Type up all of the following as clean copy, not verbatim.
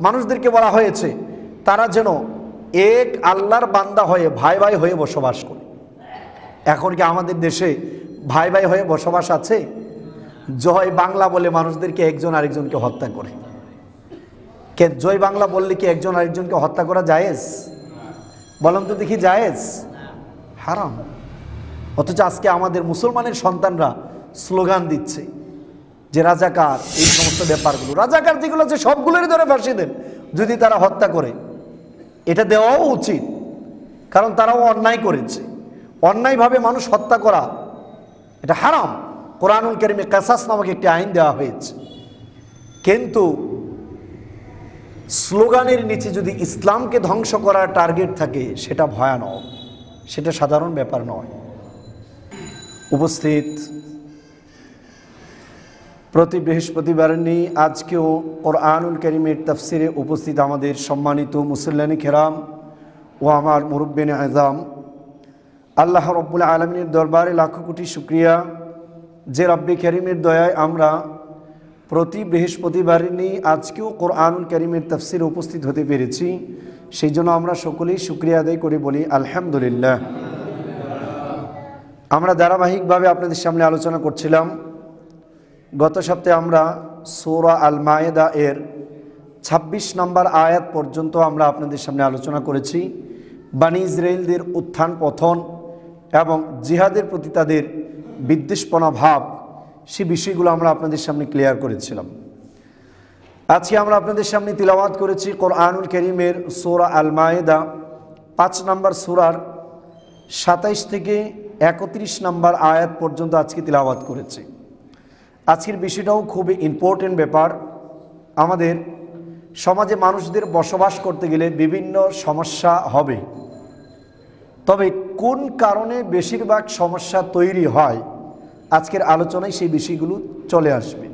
মানুষদেরকে বলা হয়েছে তারা যেন এক আল্লাহর বান্দা হয়ে ভাই ভাই হয়ে বসবাস করে। এখন কি আমাদের দেশে ভাই ভাই হয়ে বসবাস আছে? জয় বাংলা বলে মানুষদেরকে একজন আরেকজনকে হত্যা করে। কে জয় বাংলা বললে কি একজন আরেকজনকে হত্যা করা জায়েজ? বলেন তো দেখি, জায়েজ? হারাম। অথচ আজকে আমাদের মুসলমানের সন্তানরা স্লোগান দিচ্ছে যে রাজাকার, এই সমস্ত ব্যাপারগুলো। রাজাকার যেগুলো আছে সবগুলোরই ধরে ফাঁসি দেন যদি তারা হত্যা করে। এটা দেওয়াও উচিত, কারণ তারাও অন্যায় করেছে। অন্যায়ভাবে মানুষ হত্যা করা এটা হারাম। কোরআনুল কারীমে কিসাস নামক একটি আইন দেওয়া হয়েছে। কিন্তু স্লোগানের নিচে যদি ইসলামকে ধ্বংস করার টার্গেট থাকে সেটা ভয়ানক, সেটা সাধারণ ব্যাপার নয়। উপস্থিত, প্রতি বৃহস্পতিবার নিয়ে আজকেও কোরআনুল কারীমের তাফসিরে উপস্থিত আমাদের সম্মানিত মুসল্লিয়ানে কেরাম ও আমার মুরব্বিনে আযম, আল্লাহ রব্বুল আলামিনের দরবারে লাখো কোটি শুকরিয়া যে রব্বে কারীমের দয়ায় আমরা প্রতি বৃহস্পতিবার নিয়ে আজকেও কোরআনুল কারীমের তাফসিরে উপস্থিত হতে পেরেছি। সেই জন্য আমরা সকলেই শুকরিয়া আদায় করে বলি আলহামদুলিল্লাহ। আমরা ধারাবাহিকভাবে আপনাদের সামনে আলোচনা করছিলাম। গত সপ্তাহে আমরা সূরা আল মায়েদা এর ২৬ নম্বর আয়াত পর্যন্ত আমরা আপনাদের সামনে আলোচনা করেছি। বনী ইসরাঈলদের উত্থান পতন এবং জিহাদের প্রতি তাদের বিদ্বেষপনা ভাব, সে বিষয়গুলো আমরা আপনাদের সামনে ক্লিয়ার করেছিলাম। আজকে আমরা আপনাদের সামনে তিলাওয়াত করেছি কোরআনুল কারীমের সূরা আল মায়েদা ৫ নম্বর সূরার ২৭ থেকে ৩১ নম্বর আয়াত পর্যন্ত আজকে তিলাওয়াত করেছি। আজকের বিষয়টাও খুবই ইম্পর্টেন্ট ব্যাপার। আমাদের সমাজে মানুষদের বসবাস করতে গেলে বিভিন্ন সমস্যা হবে, তবে কোন কারণে বেশিরভাগ সমস্যা তৈরি হয় আজকের আলোচনায় সেই বিষয়গুলো চলে আসবে।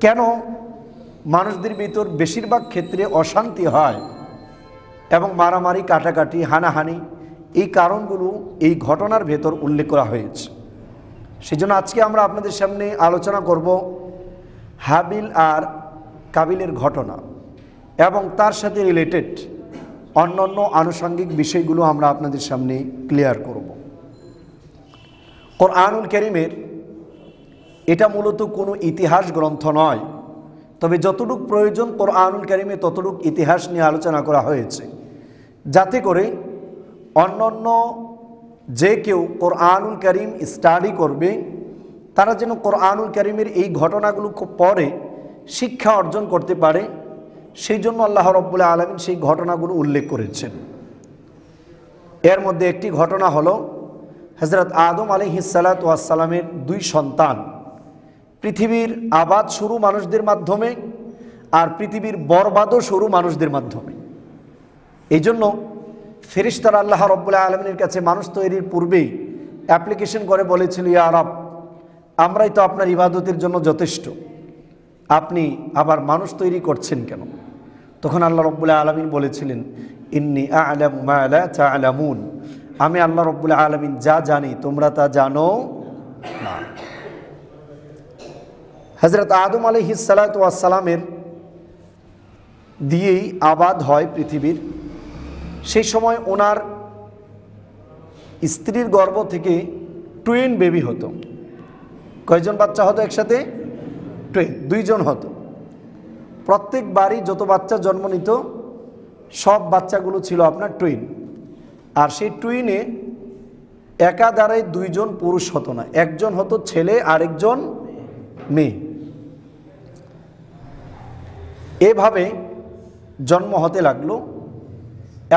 কেন মানুষদের ভিতর বেশিরভাগ ক্ষেত্রে অশান্তি হয় এবং মারামারি, কাটাকাটি, হানাহানি, এই কারণগুলো এই ঘটনার ভেতর উল্লেখ করা হয়েছে। সেজন্য আজকে আমরা আপনাদের সামনে আলোচনা করব হাবিল আর কাবিলের ঘটনা এবং তার সাথে রিলেটেড অন্যান্য আনুষঙ্গিক বিষয়গুলো আমরা আপনাদের সামনে ক্লিয়ার করব। কোরআনুল কারীমের এটা মূলত কোনো ইতিহাস গ্রন্থ নয়, তবে যতটুকু প্রয়োজন কোরআনুল কারীমে ততটুকু ইতিহাস নিয়ে আলোচনা করা হয়েছে, যাতে করে অন্যান্য যে কেউ কোরআনুল কারীম স্টাডি করবে তারা যেন কোরআনুল কারীমের এই ঘটনাগুলো খুব পরে শিক্ষা অর্জন করতে পারে। সেই জন্য আল্লাহ রব্বুল আলামিন সেই ঘটনাগুলো উল্লেখ করেছেন। এর মধ্যে একটি ঘটনা হলো হযরত আদম আলাইহিস সালাতু ওয়াস সালামের ২ সন্তান। পৃথিবীর আবাদ শুরু মানুষদের মাধ্যমে আর পৃথিবীর বরবাদও শুরু মানুষদের মাধ্যমে। এই জন্য ফেরেশতারা আল্লাহ রব্বুল আলামিনের কাছে মানুষ তৈরির পূর্বেই অ্যাপ্লিকেশন করে বলেছিল, ইয়া রব, আমরাই তো আপনার ইবাদতের জন্য যথেষ্ট, আপনি আবার মানুষ তৈরি করছেন কেন? তখন আল্লাহ রব্বুল আলামিন বলেছিলেন, ইন্নী আ'লামু মা লা তা'লামুন, আমি আল্লাহ রব্বুল আলামিন যা জানি তোমরা তা জানো না। হযরত আদম আলাইহিস সালাতু ওয়াস সালামের দিয়েই আবাদ হয় পৃথিবীর। সেই সময় ওনার স্ত্রীর গর্ভ থেকে টুইন বেবি হতো। কয়জন বাচ্চা হতো একসাথে? টুইন, 2 জন হতো। প্রত্যেক বাড়ি যত বাচ্চা জন্ম নিত সব বাচ্চাগুলো ছিল আপনার টুইন। আর সেই টুইনে একাধারে 2 জন পুরুষ হতো না, একজন হতো ছেলে আর একজন মেয়ে। এভাবে জন্ম হতে লাগলো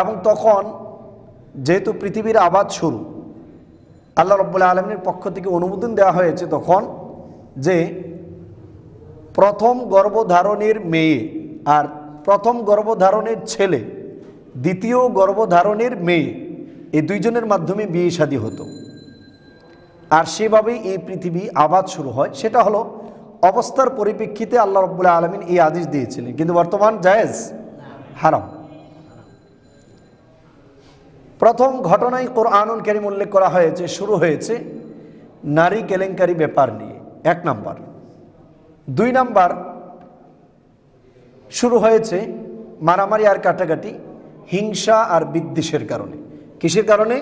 এবং তখন যেহেতু পৃথিবীর আবাদ শুরু, আল্লাহ রব্বুল আলামিনের পক্ষ থেকে অনুমোদন দেওয়া হয়েছে তখন যে প্রথম গর্ভধারণের মেয়ে আর প্রথম গর্ভধারণের ছেলে, দ্বিতীয় গর্ভধারণের মেয়ে, এই 2 জনের মাধ্যমে বিয়ে শাদী হতো। আর সেভাবেই এই পৃথিবী আবাদ শুরু হয়। সেটা হলো অবস্থার পরিপ্রেক্ষিতে আল্লাহ রব্বুল আলামিন এই আদেশ দিয়েছিলেন, কিন্তু বর্তমান জায়েজ, হারাম। প্রথম ঘটনায় কোরআনুল কারীম উল্লেখ করা হয়েছে, শুরু হয়েছে নারী কেলেঙ্কারি ব্যাপার নিয়ে, 1 নাম্বার। 2 নাম্বার, শুরু হয়েছে মারামারি আর কাটাকাটি, হিংসা আর বিদ্বেষের কারণে। কিসের কারণে?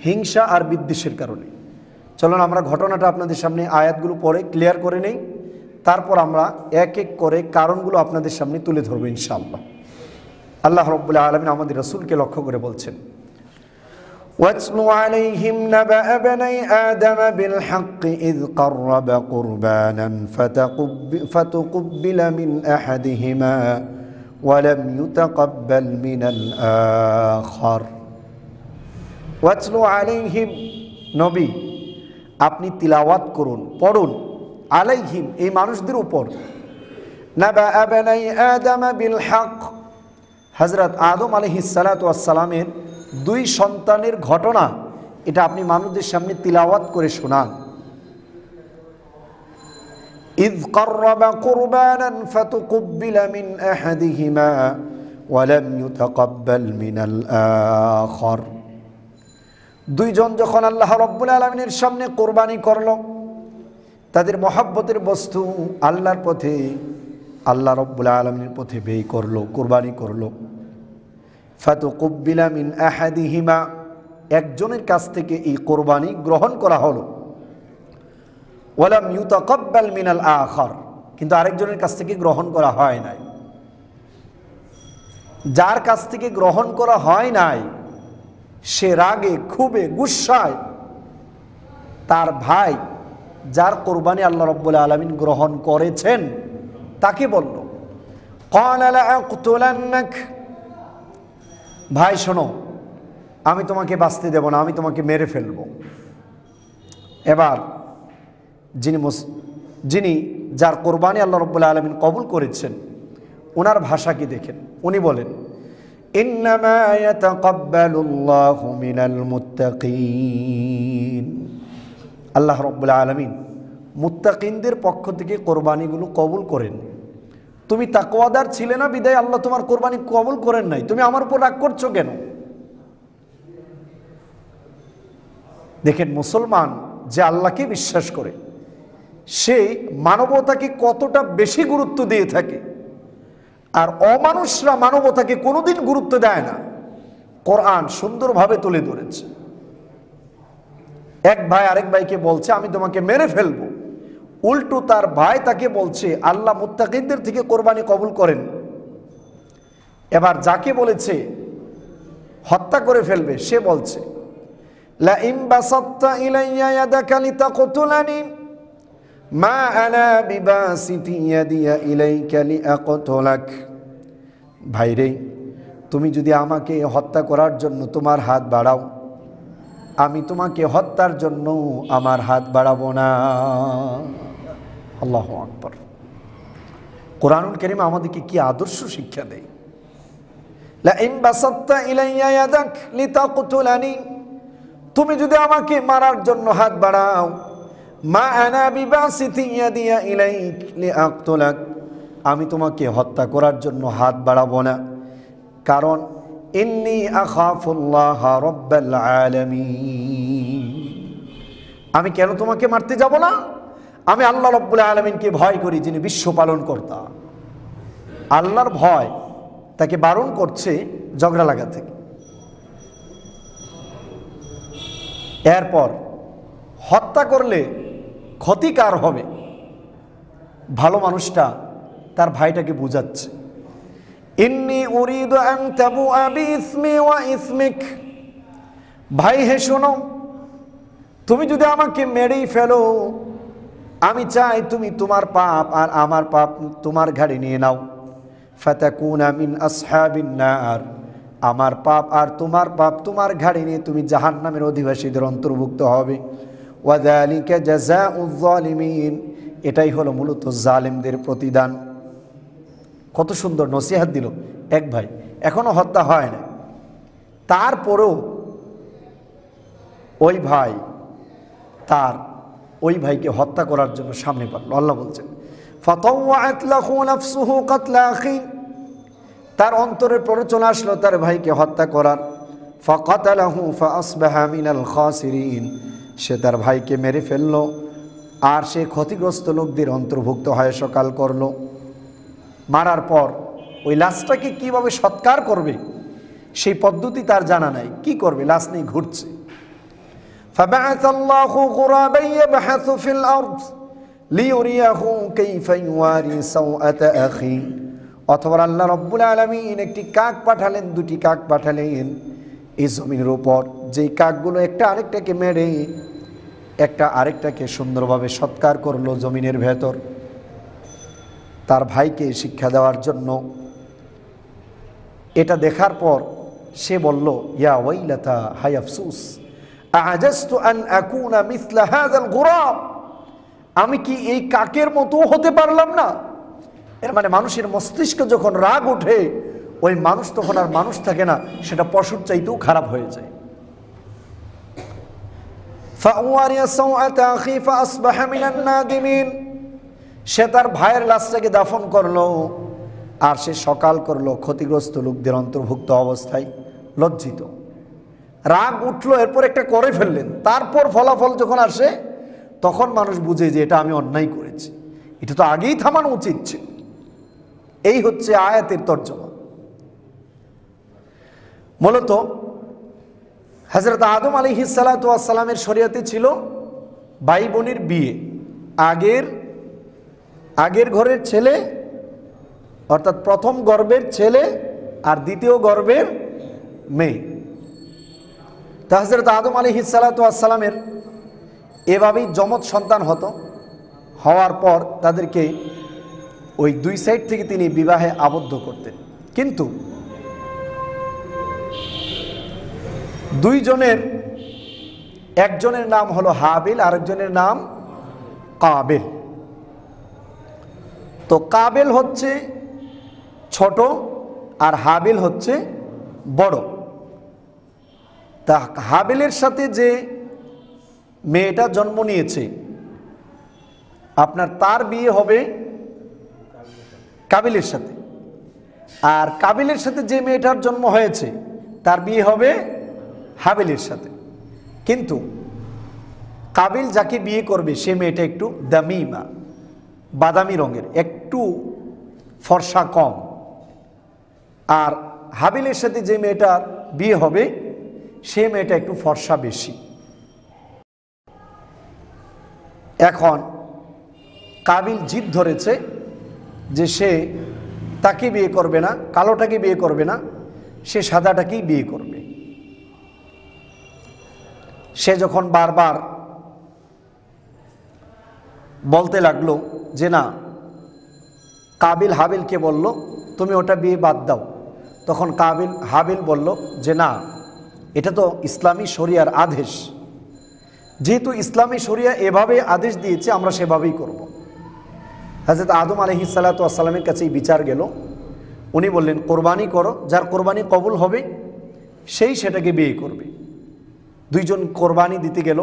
হিংসা আর বিদ্বেষের কারণে। চলুন আমরা ঘটনাটা আপনাদের সামনে আয়াতগুলো পড়ে ক্লিয়ার করে নেই, তারপর আমরা এক এক করে কারণগুলো আপনাদের সামনে তুলে ধরবো ইনশাআল্লাহ। আল্লাহ রাব্বুল আলামিন আমাদের রাসূলকে লক্ষ্য করে বলছেন, وَاتْلُ عَلَيْهِمْ نَبَأَ بَنِي آدَمَ بِالْحَقِّ إِذْ قَرَّبَا قُرْبَانًا فَتُقُبِّلَ مِنْ أَحَدِهِمَا وَلَمْ يُتَقَبَّلْ مِنَ الْآخَرِ وَاتْلُ عَلَيْهِمْ, নবী আপনি তিলাওয়াত করুন, পড়ুন, আলাইহিম এই মানুষদের উপর, নাবাআ বানি আদম বিল হক, হযরত আদম আলাইহিস সালাতু ওয়াস সালামের দুই সন্তানের ঘটনা, এটা আপনি মানুষদের সামনে তিলাওয়াত করে শোনান। ইয ক্বাররাবা কুরবানান ফাতুকুব্বিলা মিন আহাদিহিমা ওয়া লাম ইউতাকাব্বাল মিনাল আখার, দুইজন যখন আল্লাহ রাব্বুল আলামিনের সামনে কোরবানি করল, তাদের মহব্বতের বস্তু আল্লাহর পথে, আল্লাহ রাব্বুল আলামিনের পথে ব্যয় করলো, কোরবানি করলো। ফাতুকুব্বিলা মিন আহাদিহিমা, একজনের কাছ থেকে এই কোরবানি গ্রহণ করা হলো, ওয়ালাম ইউতাকাব্বাল মিনাল আখার, কিন্তু আরেকজনের কাছ থেকে গ্রহণ করা হয় নাই। যার কাছ থেকে গ্রহণ করা হয় নাই সে রাগে ক্ষোভে গুসায় তার ভাই যার কোরবানি আল্লাহ রাব্বুল আলামিন গ্রহণ করেছেন তাকে বলল, ক্বালা লাআকতুলান্নাক, ভাই শোনো আমি তোমাকে বাঁচতে দেব না, আমি তোমাকে মেরে ফেলব। এবার যিনি যার কোরবানি আল্লাহ রাব্বুল আলামিন কবুল করেছেন ওনার ভাষা কি দেখেন, উনি বলেন, ইন্নামা ইয়াতাকাব্বালুল্লাহু মিনাল মুত্তাকিন, আল্লাহ রাব্বুল আলামিন মুত্তাকিনদের পক্ষ থেকে কোরবানিগুলো কবুল করেন। তুমি তাকওয়াদার ছিলে না বিদায় আল্লাহ তোমার কোরবানি কবুল করেন নাই, তুমি আমার উপর রাগ করছো কেন? দেখেন মুসলমান যে আল্লাহকে বিশ্বাস করে সে মানবতাকে কতটা বেশি গুরুত্ব দিয়ে থাকে, আর অমানুষরা মানবতাকে কোনোদিন গুরুত্ব দেয় না। কোরআন সুন্দরভাবে তুলে ধরেছে। এক ভাই আরেক ভাইকে বলছে আমি তোমাকে মেরে ফেলবো, উল্টো তার ভাই তাকে বলছে আল্লাহ মুত্তাকিনদের থেকে কোরবানি কবুল করেন। এবার যাকে বলেছে হত্যা করে ফেলবে সে বলছে, লা ইন বাসাত্তা ইলাইয়া ইয়াদাকা লিতাকতুলানি মা আনা বিবাসিতি ইয়াদিয়া ইলাইকা লিআকতুলাক, ভাইরে তুমি যদি আমাকে হত্যা করার জন্য তোমার হাত বাড়াও, আমি তোমাকে হত্যার জন্য আমার হাত বাড়াবো না। আল্লাহু আকবার। কোরআনুল কারীম আমাদেরকে কি আদর্শ শিক্ষা দেয়। লা ইন বাসাত্তা ইলাইয়া ইয়াদাক লিতাকতুলানি, তুমি যদি আমাকে মারার জন্য হাত বাড়াও, মা আনা বিবাসিতি ইয়াদিয়া ইলাইক লিআকতুলাক, আমি তোমাকে হত্যা করার জন্য হাত বাড়াবো না, কারণ ইন্নী আখাফুল্লাহ রাব্বাল আলামিন, আমি কেন তোমাকে মারতে যাব না? আমি আল্লাহ রাব্বুল আলামিনকে ভয় করি, যিনি বিশ্ব পালন কর্তা। আল্লাহর ভয় তাকে বারণ করছে ঝগড়া লাগা থেকে। এরপর হত্যা করলে ক্ষতি কার হবে? ভালো মানুষটা তার ভাইটাকে বুঝাচ্ছে, ইন্নী উরিদু আন তাবুআ বিইসমি ওয়া ইসমিক, ভাই হে শোনো, তুমি যদি আমাকে মেরেই ফেলো, আমি চাই তুমি তোমার পাপ আর আমার পাপ তোমার ঘাড়ে নিয়ে নাও। ফাতাকুনা মিন আসহাবিন নার, আমার পাপ আর তোমার পাপ তোমার ঘাড়ে নিয়ে তুমি জাহান্নামের অধিবাসীদের অন্তর্ভুক্ত হবে। ওয়া যালিকা জাযাউয যালিমিন, এটাই হলো মূলত জালেমদের প্রতিদান। কত সুন্দর নসিহত দিল এক ভাই, এখনো হত্যা হয় না, তারপরেও ওই ভাই তার ওই ভাইকে হত্যা করার জন্য সামনে পারল। আল্লাহ বলছেন, ফাতাওয়াআত লাহু নাফসুহু কাতলা আখি, তার অন্তরের প্ররোচনা আসলো তার ভাইকে হত্যা করার। ফাকাতালাহু ফাআসবাহা মিনাল খাসিরিন, সে তার ভাইকে মেরে ফেললো আর সে ক্ষতিগ্রস্ত লোকদের অন্তর্ভুক্ত হয়ে সকাল করলো। মারার পর ওই লাশটাকে কিভাবে সৎকার করবে সেই পদ্ধতি তার জানা নাই। কি করবে? লাশ নিয়ে ঘুরছে। فبعث الله غرابا يبحث في الأرض ليريه كيف يواري سوءة أخيه। অথবা আল্লাহ রাব্বুল আলামিন একটি কাক পাঠালেন, দুটি কাক পাঠালেন এই জমিনের উপর, যেই কাকগুলো একটা আরেকটাকে মেরে একটা আরেকটাকে সুন্দরভাবে সৎকার করলো জমিনের ভেতর, তার ভাইকে শিক্ষা দেওয়ার জন্য। এটা দেখার পর সে বলল, ইয়া ওয়াইলাতা, হায় আফসোস, আ'জাজতু আন আকুনা মিসলা হাযাল গুরাব, আমি কি এই কাকের মতো হতে পারলাম না? এর মানে মানুষের মস্তিষ্কে যখন রাগ ওঠে ওই মানুষ তখন আর মানুষ থাকে না, সেটা পশুর চাইতেও খারাপ হয়ে যায়। ফাওয়ারিয়া সাওআতা আখি ফাসবাহা মিনান নাদিমিন, সে তার ভাইয়ের লাশটাকে দাফন করলো আর সে সকাল করলো ক্ষতিগ্রস্ত লোকদের অন্তর্ভুক্ত অবস্থায়, লজ্জিত। রাগ উঠলো, এরপর একটা করে ফেললেন, তারপর ফলাফল যখন আসে তখন মানুষ বুঝে যে এটা আমি অন্যায় করেছি, এটা তো আগেই থামানো উচিত ছিল। এই হচ্ছে আয়াতের তর্জমা। মূলত হযরত আদম আলাইহিস সালাতু ওয়াস সালামের শরীয়তে ছিল ভাই বোনের বিয়ে, আগের ঘরের ছেলে অর্থাৎ প্রথম গর্ভের ছেলে আর দ্বিতীয় গর্ভের মেয়ে। তা হযরত আদম আলাইহিস সালাতু ওয়াস সালামের এভাবেই যমজ সন্তান হতো। হওয়ার পর তাদেরকে ওই দুই সাইড থেকে তিনি বিবাহে আবদ্ধ করতেন, কিন্তু দুইজনের একজনের নাম হলো হাবিল, আরেকজনের নাম কাবিল। তো কাবিল হচ্ছে ছোট আর হাবিল হচ্ছে বড়। তা হাবিলের সাথে যে মেয়েটা জন্ম নিয়েছে আপনার, তার বিয়ে হবে কাবিলের সাথে, আর কাবিলের সাথে যে মেয়েটার জন্ম হয়েছে তার বিয়ে হবে হাবিলের সাথে। কিন্তু কাবিল যাকে বিয়ে করবে সে মেয়েটা একটু দামিমা, বাদামি রঙের, একটু ফর্সা কম, আর হাবিলের সাথে যে মেয়েটার বিয়ে হবে সে মেয়েটা একটু ফর্সা বেশি। এখন কাবিল জিদ ধরেছে যে সে তাকে বিয়ে করবে না, কালোটাকে বিয়ে করবে না, সে সাদাটাকেই বিয়ে করবে। সে যখন বারবার বলতে লাগলো যে না, কাবিল হাবিলকে বলল তুমি ওটা বিয়ে বাদ দাও, তখন হাবিল বলল যে না, এটা তো ইসলামী শরিয়ার আদেশ, যেহেতু ইসলামী শরিয়া এভাবে আদেশ দিয়েছে আমরা সেভাবেই করব। হযরত আদম আলাইহিস সালাতু ওয়াস সালামের কাছে বিচার গেল। উনি বললেন কোরবানি করো, যার কোরবানি কবুল হবে সেই সেটাকে বিয়ে করবে। দুইজন কোরবানি দিতে গেল,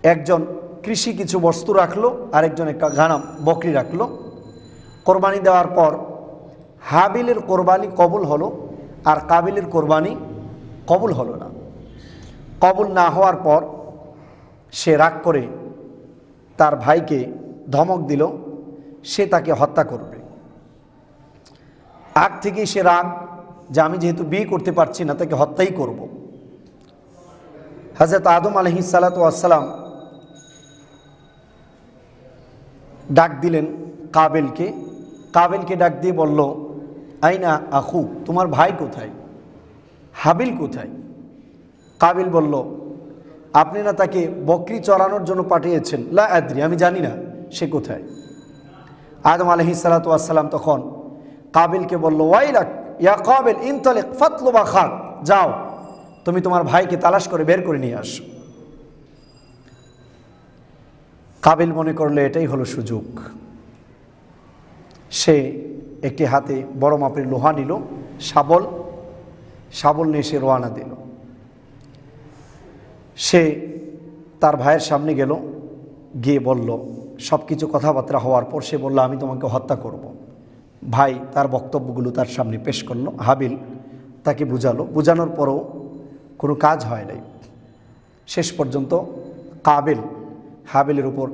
একজন কৃষি কিছু বস্তু রাখলো, আরেকজন একটা গানাম বকরি রাখলো। কোরবানি দেওয়ার পর হাবিলের কোরবানি কবুল হলো আর কাবিলের কোরবানি কবুল হলো না। কবুল না হওয়ার পর সে রাগ করে তার ভাইকে ধমক দিল সে তাকে হত্যা করবে। আগ থেকেই সে রাগ যে আমি যেহেতু বিয়ে করতে পারছি না তাকে হত্যাই করব। হযরত আদম আলাইহিস সালাতু ওয়াস সালাম ডাক দিলেন কাবিলকে ডাক দিয়ে বলল, আইনা আখু, তোমার ভাই কোথায়, হাবিল কোথায়? কাবিল বলল, আপনি না তাকে বকরি চড়ানোর জন্য পাঠিয়েছেন? লা আদ্রি, আমি জানি না সে কোথায়। আদম আলাইহিস সালাতু ওয়াস সালাম তখন কাবিলকে বলল, ওয়াইলাক ইয়া কাবিল ইনতালিক ফাতলুবা খাক, যাও তুমি তোমার ভাইকে তালাশ করে বের করে নিয়ে আসো। কাবিল মনে করলে এটাই হলো সুযোগ। সে একটি হাতে বড় মাপের লোহা নিল, শাবল নিয়ে সে রওনা দিল। সে তার ভাইয়ের সামনে গেল, গিয়ে বলল, সব কিছু কথাবার্তা হওয়ার পর সে বলল আমি তোমাকে হত্যা করব। ভাই তার বক্তব্যগুলো তার সামনে পেশ করলো। হাবিল তাকে বুঝানোর পরও কোনো কাজ হয় নাই। শেষ পর্যন্ত কাবিল হাবিলের উপর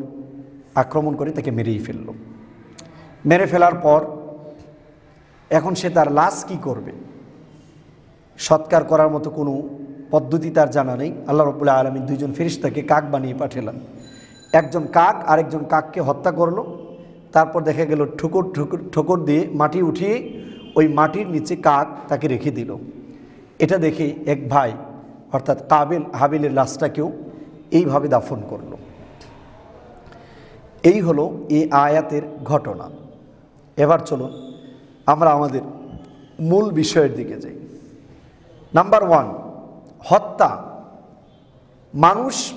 আক্রমণ করে তাকে মেরেই ফেলল। মেরে ফেলার পর এখন সে তার লাশ কি করবে? সৎকার করার মতো কোনো পদ্ধতি তার জানা নেই। আল্লাহ রাব্বুল আলামিন দুইজন ফেরেশতাকে কাক বানিয়ে পাঠালেন। একজন কাক আরেকজন কাককে হত্যা করলো। তারপর দেখা গেল ঠোকর দিয়ে মাটি উঠিয়ে ওই মাটির নিচে কাক তাকে রেখে দিল। এটা দেখে এক ভাই অর্থাৎ হাবিলের লাশটাকেও এইভাবে দাফন করলো। এই হলো এই আয়াতের ঘটনা। এবার চলুন আমরা আমাদের মূল বিষয়ের দিকে যাই। নাম্বার 1, হত্যা।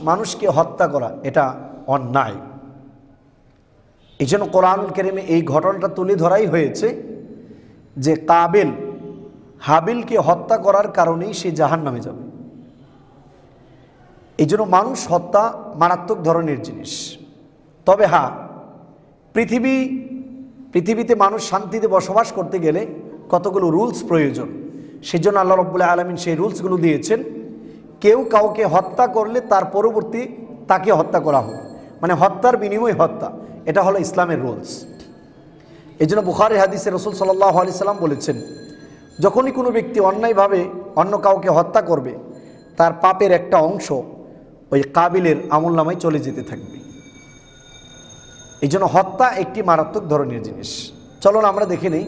মানুষকে হত্যা করা এটা অন্যায়। এই জন্য কোরআনুল কারীমে এই ঘটনাটা তুলে ধরাই হয়েছে যে কাবিল হাবিলকে হত্যা করার কারণেই সে জাহান্নামে যাবে। এই জন্য মানুষ হত্যা মারাত্মক ধরনের জিনিস। তবে হ্যাঁ, পৃথিবীতে মানুষ শান্তিতে বসবাস করতে গেলে কতগুলো রুলস প্রয়োজন। সেজন্য আল্লাহ রাব্বুল আলামিন সেই রুলসগুলো দিয়েছেন। কেউ কাউকে হত্যা করলে তার পরবর্তী তাকে হত্যা করা হবে, মানে হত্যার বিনিময় হত্যা। এটা হলো ইসলামের রুলস। এই জন্য বুখারী হাদিসে রাসূল সাল্লাল্লাহু আলাইহি সাল্লাম বলেছেন, যখনই কোনো ব্যক্তি অন্যায়ভাবে অন্য কাউকে হত্যা করবে তার পাপের একটা অংশ ওই কাবিলের আমলনামায় চলে যেতে থাকবে। এই জন্য হত্যা একটি মারাত্মক ধরনের জিনিস। চলুন আমরা দেখে নেই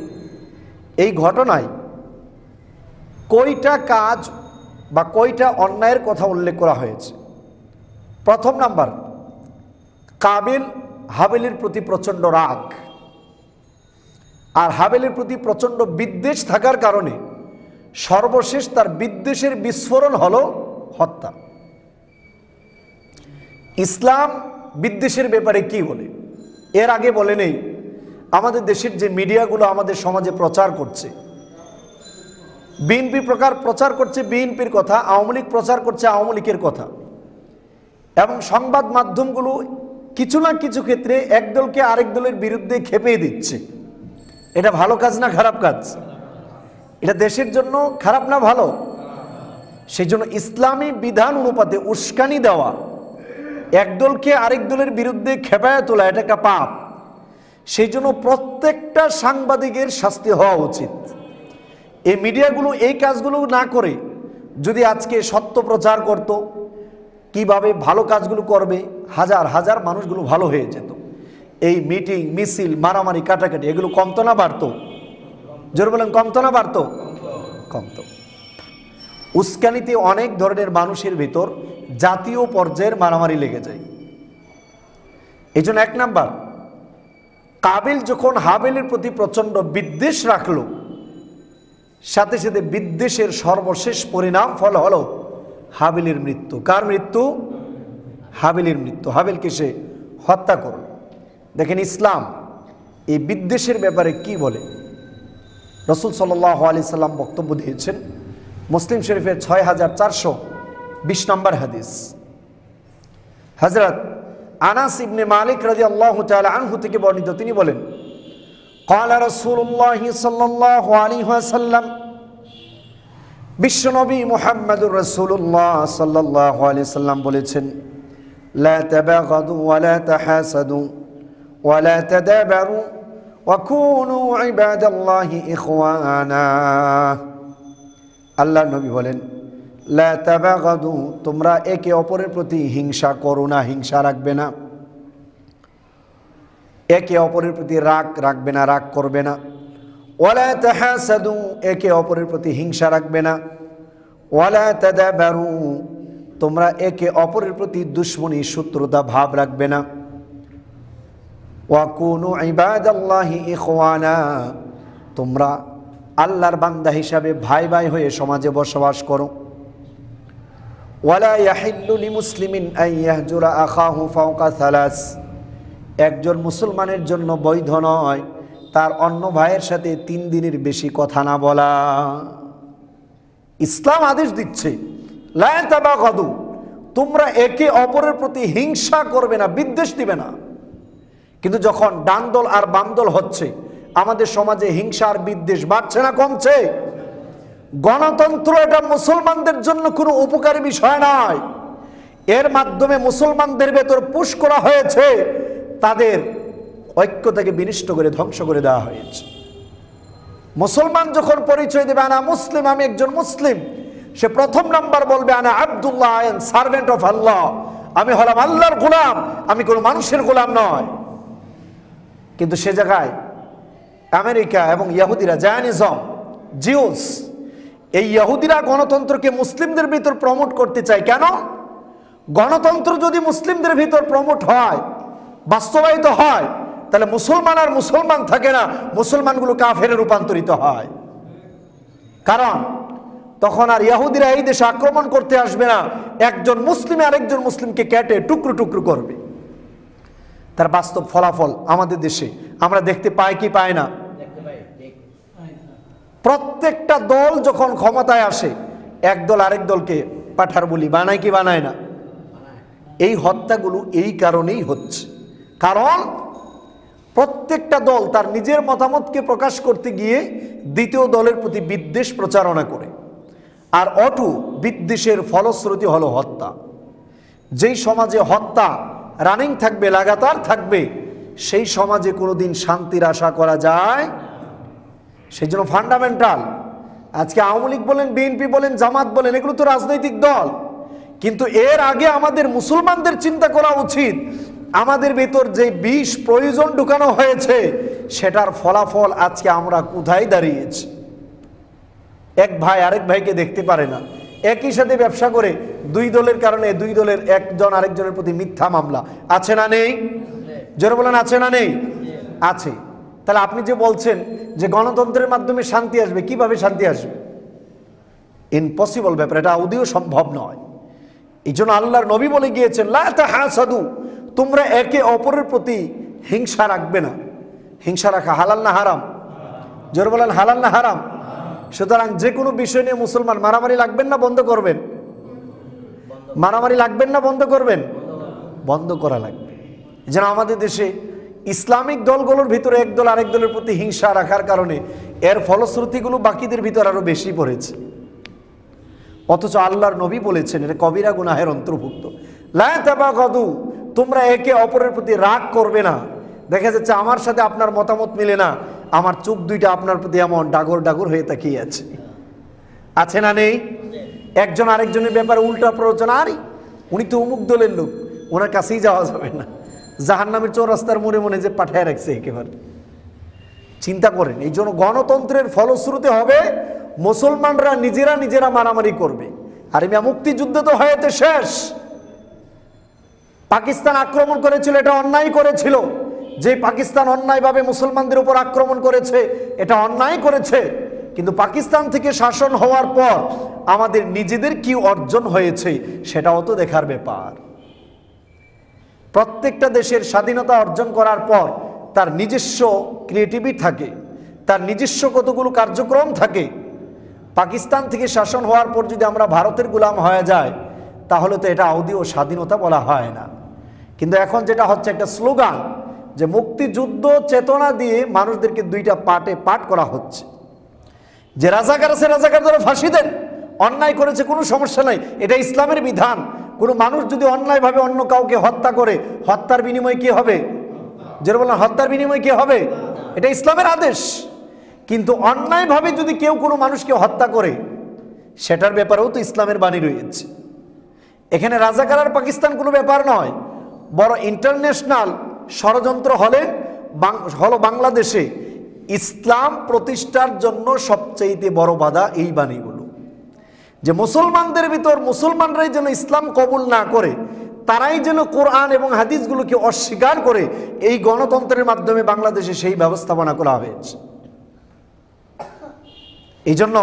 এই ঘটনায় কয়টা কাজ বা কয়টা অন্যায়ের কথা উল্লেখ করা হয়েছে। প্রথম নাম্বার, কাবিল হাবিলের প্রতি প্রচণ্ড রাগ আর হাবিলের প্রতি প্রচণ্ড বিদ্বেষ থাকার কারণে সর্বশেষ তার বিদ্বেষের বিস্ফোরণ হলো হত্যা। ইসলাম বিদ্বেষের ব্যাপারে কি বলে এর আগে বলে নেই। আমাদের দেশের যে মিডিয়াগুলো আমাদের সমাজে প্রচার করছে, বিএনপি প্রচার করছে বিএনপির কথা, আওয়ামী লীগ প্রচার করছে আওয়ামী লীগের কথা, এবং সংবাদ মাধ্যমগুলো কিছু না কিছু ক্ষেত্রে এক দলকে আরেক দলের বিরুদ্ধে খেপিয়ে দিচ্ছে। এটা ভালো কাজ না খারাপ কাজ? এটা দেশের জন্য খারাপ না ভালো? সেই জন্য ইসলামী বিধান অনুপাতে উস্কানি দেওয়া, এক দলকে আরেক দলের বিরুদ্ধে খেপায়া তোলা, এটা একটা পাপ। সেই জন্য প্রত্যেকটা সাংবাদিকের শাস্তি হওয়া উচিত। এই মিডিয়াগুলো এই কাজগুলো না করে যদি আজকে সত্য প্রচার করত, কিভাবে ভালো কাজগুলো করবে, হাজার হাজার মানুষগুলো ভালো হয়ে যেত। এই মিটিং মিছিল মারামারি কাটাকাটি এগুলো কমতো না বাড়তো? জোর বলেন, কমতো না বাড়তো? কমতো। উস্কানিতে অনেক ধরনের মানুষের ভিতর জাতীয় পর্যায়ের মারামারি লেগে যায়। এই জন্য 1 নাম্বার, কাবিল যখন হাবিলের প্রতি প্রচণ্ড বিদ্বেষ রাখলো, সাথে সাথে বিদ্বেষের সর্বশেষ পরিণাম ফল হলো হাবিলের মৃত্যু। কার মৃত্যু? হাবিলের মৃত্যু। হাবিলকে সে হত্যা করল। দেখেন ইসলাম এই বিদ্বেষের ব্যাপারে কি বলে। রাসূল সাল্লাল্লাহু আলাইহি সাল্লাম বক্তব্য দিয়েছেন, মুসলিম শরীফের 6420 নম্বর হাদিস। হযরত আনাস ইবনে মালিক রাদিয়াল্লাহু তাআলা আনহু থেকে বর্ণিত, তিনি বলেন, قال رسول الله صلى الله عليه وسلم, বিশ্বনবী মুহাম্মদুর রাসূলুল্লাহ সাল্লাল্লাহু আলাইহি সাল্লাম বলেছেন, লা তাবাগাদু ওয়া লা তাহাসাদু ওয়া লা তাদাবারু ওয়া কুনু ইবাদাল্লাহি ইখওয়ানা। আল্লাহর নবী বলেন, লা তাবাগাদু, তোমরা একে অপরের প্রতি হিংসা করো না, হিংসা রাখবে না। একে অপরের প্রতি রাগ রাখবে না, রাগ করবে না। ওয়ালা তাহাসাদু, একে অপরের প্রতি হিংসা রাখবে না। ওয়ালা তাদাবারু, তোমরা একে অপরের প্রতি দুশমনী শত্রুতা ভাব রাখবে না। ওয়া কুনু ইবাদাল্লাহি ইখওয়ানা, তোমরা আল্লাহর বান্দা হিসাবে ভাই ভাই হয়ে সমাজে বসবাস করো। ওয়ালা ইয়াহিল্লু লিমুসলিমিন আন ইয়াহজুরা আখাহু ফাওকা সালাস, একজন মুসলমানের জন্য বৈধ নয় তার অন্য ভাইয়ের সাথে 3 দিনের বেশি কথা না বলা। ইসলাম আদেশ দিচ্ছে, লা তাবাগাদু, তোমরা একে অপরের প্রতি হিংসা করবে না, বিদ্বেষ দিবে না। কিন্তু যখন ডান দল আর বাম দল হচ্ছে, আমাদের সমাজে হিংসা আর বিদ্বেষ বাড়ছে না কমছে? গণতন্ত্র এটা মুসলমানদের জন্য কোনো উপকারী বিষয় নয়। এর মাধ্যমে মুসলমানদের ভেতর পুশ করা হয়েছে, তাদের ঐক্যতাকে বিনষ্ট করে ধ্বংস করে দেওয়া হয়েছে। মুসলমান যখন পরিচয় দেবে আনা মুসলিম, আমি একজন মুসলিম, সে প্রথম নাম্বার বলবে আনা আব্দুল্লাহ, I am servant of Allah, আমি হলাম আল্লাহর গোলাম, আমি কোনো মানুষের গোলাম নয়। কিন্তু সে জায়গায় আমেরিকা এবং ইহুদিরা, জায়নিজম, জিউস, এই ইহুদিরা গণতন্ত্রকে মুসলিমদের ভিতর প্রমোট করতে চায়। কেন? গণতন্ত্র যদি মুসলিমদের ভিতর প্রমোট হয়, বাস্তবায়িত হয়, তাহলে মুসলমান আর মুসলমান থাকে না, মুসলমানগুলো কাফেরে রূপান্তরিত হয়। কারণ তখন আর ইহুদিরা এই দেশে আক্রমণ করতে আসবে না, একজন মুসলিম আরেকজন মুসলিমকে কেটে টুকরো টুকরো করবে। তার বাস্তব ফলাফল আমাদের দেশে আমরা দেখতে পাই কি পাই না? প্রত্যেকটা দল যখন ক্ষমতায় আসে, এক দল আরেক দলকে পাঠার বলি বানায় কি বানায় না? এই হত্যাগুলো এই কারণেই হচ্ছে, কারণ প্রত্যেকটা দল তার নিজের মতামতকে প্রকাশ করতে গিয়ে দ্বিতীয় দলের প্রতি বিদ্বেষ প্রচারণা করে। আর অটু বিদ্বেষের ফলশ্রুতি হলো হত্যা। যেই সমাজে হত্যা রানিং থাকবে, লাগাতার থাকবে, সেই সমাজে কোনোদিন শান্তির আশা করা যায়। সেই জন্য ফান্ডামেন্টাল, আজকে আওয়ামী লীগ বলেন, বিএনপি বলেন, জামাত বলেন, এগুলো তো রাজনৈতিক দল, কিন্তু এর আগে আমাদের মুসলমানদের চিন্তা করা উচিত আমাদের ভেতর যে বিষ প্রয়োজন ঢুকানো হয়েছে সেটার ফলাফল আজকে আমরা কোথায় দাঁড়িয়েছি। এক ভাই আরেক ভাইকে দেখতে পারে না, একই সাথে ব্যবসা করে, দুই দলের কারণে দুই দলের একজন আরেকজনের প্রতি মিথ্যা মামলা আছে না নেই? জোরে বলেন আছে না নেই? আছে। তাহলে আপনি যে বলছেন যে গণতন্ত্রের মাধ্যমে শান্তি আসবে, কিভাবে শান্তি আসবে? ইম্পসিবল ব্যাপার, এটা আদৌ সম্ভব নয়। এই জন্য আল্লাহর নবী বলে গিয়েছেন, লা তাহাসাদু, তোমরা একে অপরের প্রতি হিংসা রাখবে না। হিংসা রাখা হালাল না হারাম? জোরে বলেন হালাল না হারাম? সুতরাং যে কোনো বিষয় নিয়ে মুসলমান মারামারি লাগবেন না বন্ধ করবেন? মারামারি লাগবেন না বন্ধ করবেন? বন্ধ করা লাগবে। যেন আমাদের দেশে ইসলামিক দলগুলোর ভিতরে এক দল আরেক দলের প্রতি হিংসা রাখার কারণে এর ফলশ্রুতিগুলো বাকিদের ভিতর আরো বেশি পড়েছে। অথচ আল্লাহর নবী বলেছেন এটা কবিরা গুনাহের অন্তর্ভুক্ত। লা তাবাগাদু, তোমরা একে অপরের প্রতি রাগ করবে না। দেখা যাচ্ছে আমার সাথে আপনার মতামত মিলে না, আমার চোখ দুইটা আপনার প্রতি এমন ডাগর ডাগর হয়ে তাকিয়ে আছে। আছে না নেই? একজন আরেকজনের ব্যাপারে উল্টা প্ররোচনা, আরে উনি তো অমুক দলের লোক, ওনার কাছেই যাওয়া যাবে না, জাহান্নামের চৌরাস্তার মনে মনে যে পাঠায় রাখছে একেবারে। চিন্তা করেন, এই জন্য গণতন্ত্রের ফলশ্রুতি হবে মুসলমানরা নিজেরা নিজেরা মারামারি করবে। আর মুক্তিযুদ্ধ তো হয়েছে শেষ। পাকিস্তান আক্রমণ করেছিল, এটা অন্যায় করেছিল। যে পাকিস্তান অন্যায়ভাবে মুসলমানদের উপর আক্রমণ করেছে, এটা অন্যায় করেছে। কিন্তু পাকিস্তান থেকে শাসন হওয়ার পর আমাদের নিজেদের কি অর্জন হয়েছে সেটাও তো দেখার ব্যাপার। প্রত্যেকটা দেশের স্বাধীনতা অর্জন করার পর তার নিজস্ব ক্রিয়েটিভিটি থাকে, তার নিজস্ব কতগুলো কার্যক্রম থাকে। পাকিস্তান থেকে শাসন হওয়ার পর যদি আমরা ভারতের গোলাম হয়ে যায় তাহলে তো এটা আদৌ স্বাধীনতা বলা হয় না। কিন্তু এখন যেটা হচ্ছে একটা স্লোগান, যে মুক্তিযুদ্ধ চেতনা দিয়ে মানুষদেরকে দুইটা পার্টে পাঠ করা হচ্ছে। যে রাজাকার আছে রাজাকার ধরে ফাঁসি দেন, অন্যায় করেছে কোনো সমস্যা নাই, এটা ইসলামের বিধান। কোনো মানুষ যদি অন্যায়ভাবে অন্য কাউকে হত্যা করে, হত্যার বিনিময়ে কি হবে? যেটা বললাম, হত্যার বিনিময়ে কি হবে? এটা ইসলামের আদেশ। কিন্তু অন্যায়ভাবে যদি কেউ কোনো মানুষকে হত্যা করে, সেটার ব্যাপারেও তো ইসলামের বাণী রয়েছে। এখানে রাজাকার আর পাকিস্তান কোনো ব্যাপার নয়, বড় ইন্টারন্যাশনাল ষড়যন্ত্র হলো বাংলাদেশে ইসলাম প্রতিষ্ঠার জন্য সবচেয়ে বড় বাধা এই বাণীগুলো। যে মুসলমানদের ভিতর মুসলমানরাই যেন ইসলাম কবুল না করে, তারাই যেন কোরআন এবং হাদিসগুলোকে অস্বীকার করে, এই গণতন্ত্রের মাধ্যমে বাংলাদেশে সেই ব্যবস্থাপনা করা হয়েছে। এই জন্য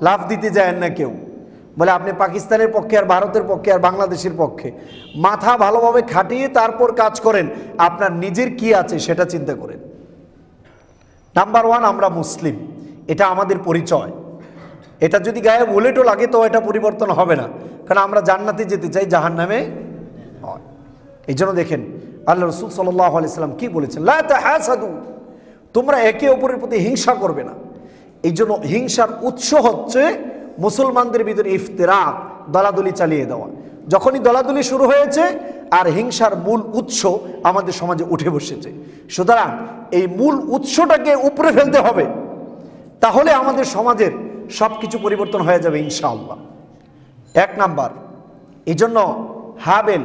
লাভ দিতে যায় না কেউ, বলে আপনি পাকিস্তানের পক্ষে আর ভারতের পক্ষে আর বাংলাদেশের পক্ষে। মাথা ভালোভাবে খাটিয়ে তারপর কাজ করেন, আপনার নিজের কি আছে সেটা চিন্তা করেন। নাম্বার ওয়ান, আমরা মুসলিম, এটা আমাদের পরিচয়। এটা যদি গায়ে বুলেটও লাগে তো এটা পরিবর্তন হবে না, কারণ আমরা জান্নাতে যেতে চাই, জাহান্নামে নয়। এই জন্য দেখেন আল্লাহ রাসূল সাল্লাল্লাহু আলাইহি সাল্লাম কি বলেছেন, লা তাহাসাদু, তোমরা একে অপরের প্রতি হিংসা করবে না। এই জন্য হিংসার উৎস হচ্ছে মুসলমানদের ভিতরে ইফতিরাক, দলাদলি চালিয়ে দেওয়া। যখনই দলাদলি শুরু হয়েছে আর হিংসার মূল উৎস আমাদের সমাজে উঠে বসেছে। সুতরাং এই মূল উৎসটাকে উপরে ফেলতে হবে, তাহলে আমাদের সমাজের সব কিছু পরিবর্তন হয়ে যাবে ইনশাআল্লাহ। 1 নাম্বার, এই জন্য হাবেল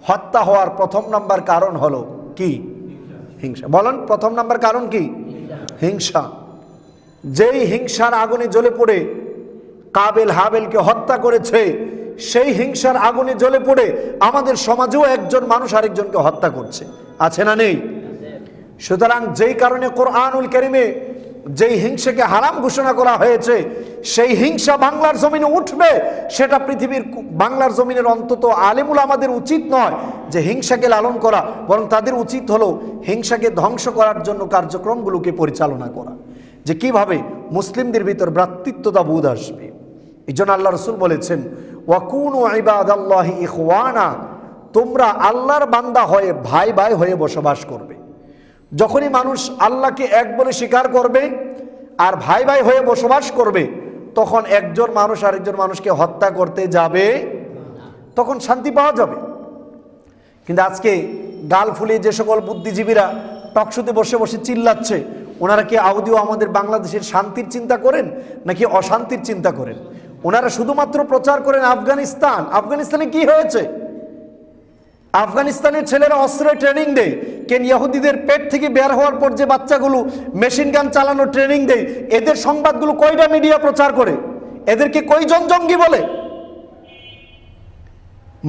হত্যা হওয়ার প্রথম নাম্বার কারণ হলো কি? হিংসা। বলেন প্রথম নাম্বার কারণ কি? হিংসা। যেই হিংসার আগুনে জ্বলে পড়ে কাবেল হাবেলকে হত্যা করেছে, সেই হিংসার আগুনে জ্বলে পড়ে আমাদের সমাজেও একজন মানুষ আরেকজনকে হত্যা করছে, আছে না নেই? সুতরাং যেই কারণে কোরআনুল কারীমে যেই হিংসাকে হারাম ঘোষণা করা হয়েছে, সেই হিংসা বাংলার জমিনে উঠবে, সেটা পৃথিবীর বাংলার জমিনের অন্তত আলেমুল আমাদের উচিত নয় যে হিংসাকে লালন করা, বরং তাদের উচিত হলো হিংসাকে ধ্বংস করার জন্য কার্যক্রমগুলোকে পরিচালনা করা, যে কিভাবে মুসলিমদের ভিতর ভ্রাতৃত্বতা বোধ আসবে। এই জন্য আল্লাহ রসুল বলেছেন, ওয়াকুনু ইবাদাল্লাহি ইখওয়ানা, তোমরা আল্লাহর বান্দা হয়ে ভাই ভাই হয়ে বসবাস করবে। যখনই মানুষ আল্লাহকে এক বলে স্বীকার করবে আর ভাই ভাই হয়ে বসবাস করবে, তখন একজন মানুষ আরেকজন মানুষকে হত্যা করতে যাবে, তখন শান্তি পাওয়া যাবে। কিন্তু আজকে গাল ফুলিয়ে যে সকল বুদ্ধিজীবীরা টকশোতে বসে বসে চিল্লাচ্ছে, ওনারা কি আদৌ আমাদের বাংলাদেশের শান্তির চিন্তা করেন নাকি অশান্তির চিন্তা করেন? ওনারা শুধুমাত্র প্রচার করেন আফগানিস্তান। আফগানিস্তানে কি হয়েছে? আফগানিস্তানের ছেলেরা অস্ত্রের ট্রেনিং দেয়, কেন ইহুদিদের পেট থেকে বের হওয়ার পর যে বাচ্চাগুলো মেশিন গান চালানোর ট্রেনিং দেয়, এদের সংবাদগুলো কয়টা মিডিয়া প্রচার করে? এদেরকে কয়জন জঙ্গি বলে?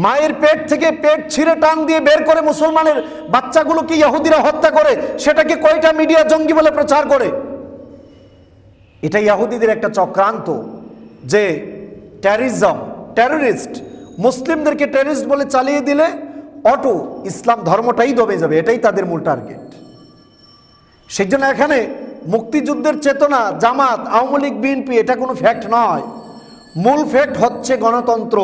মায়ের পেট থেকে পেট ছিঁড়ে টান দিয়ে বের করে মুসলমানের বাচ্চাগুলোকে ইহুদিরা হত্যা করে, সেটাকে কয়টা মিডিয়া জঙ্গি বলে প্রচার করে? এটা ইহুদিদের একটা চক্রান্ত যে টেররিস্ট, মুসলিমদেরকে টেররিস্ট বলে চালিয়ে দিলে অটো ইসলাম ধর্মটাই দমে যাবে, এটাই তাদের মূল টার্গেট। সেই জন্য এখানে মুক্তিযুদ্ধের চেতনা, জামাত, আওয়ামী লীগ, বিএনপি, এটা কোনো ফ্যাক্ট নয়। মূল ফ্যাক্ট হচ্ছে গণতন্ত্র।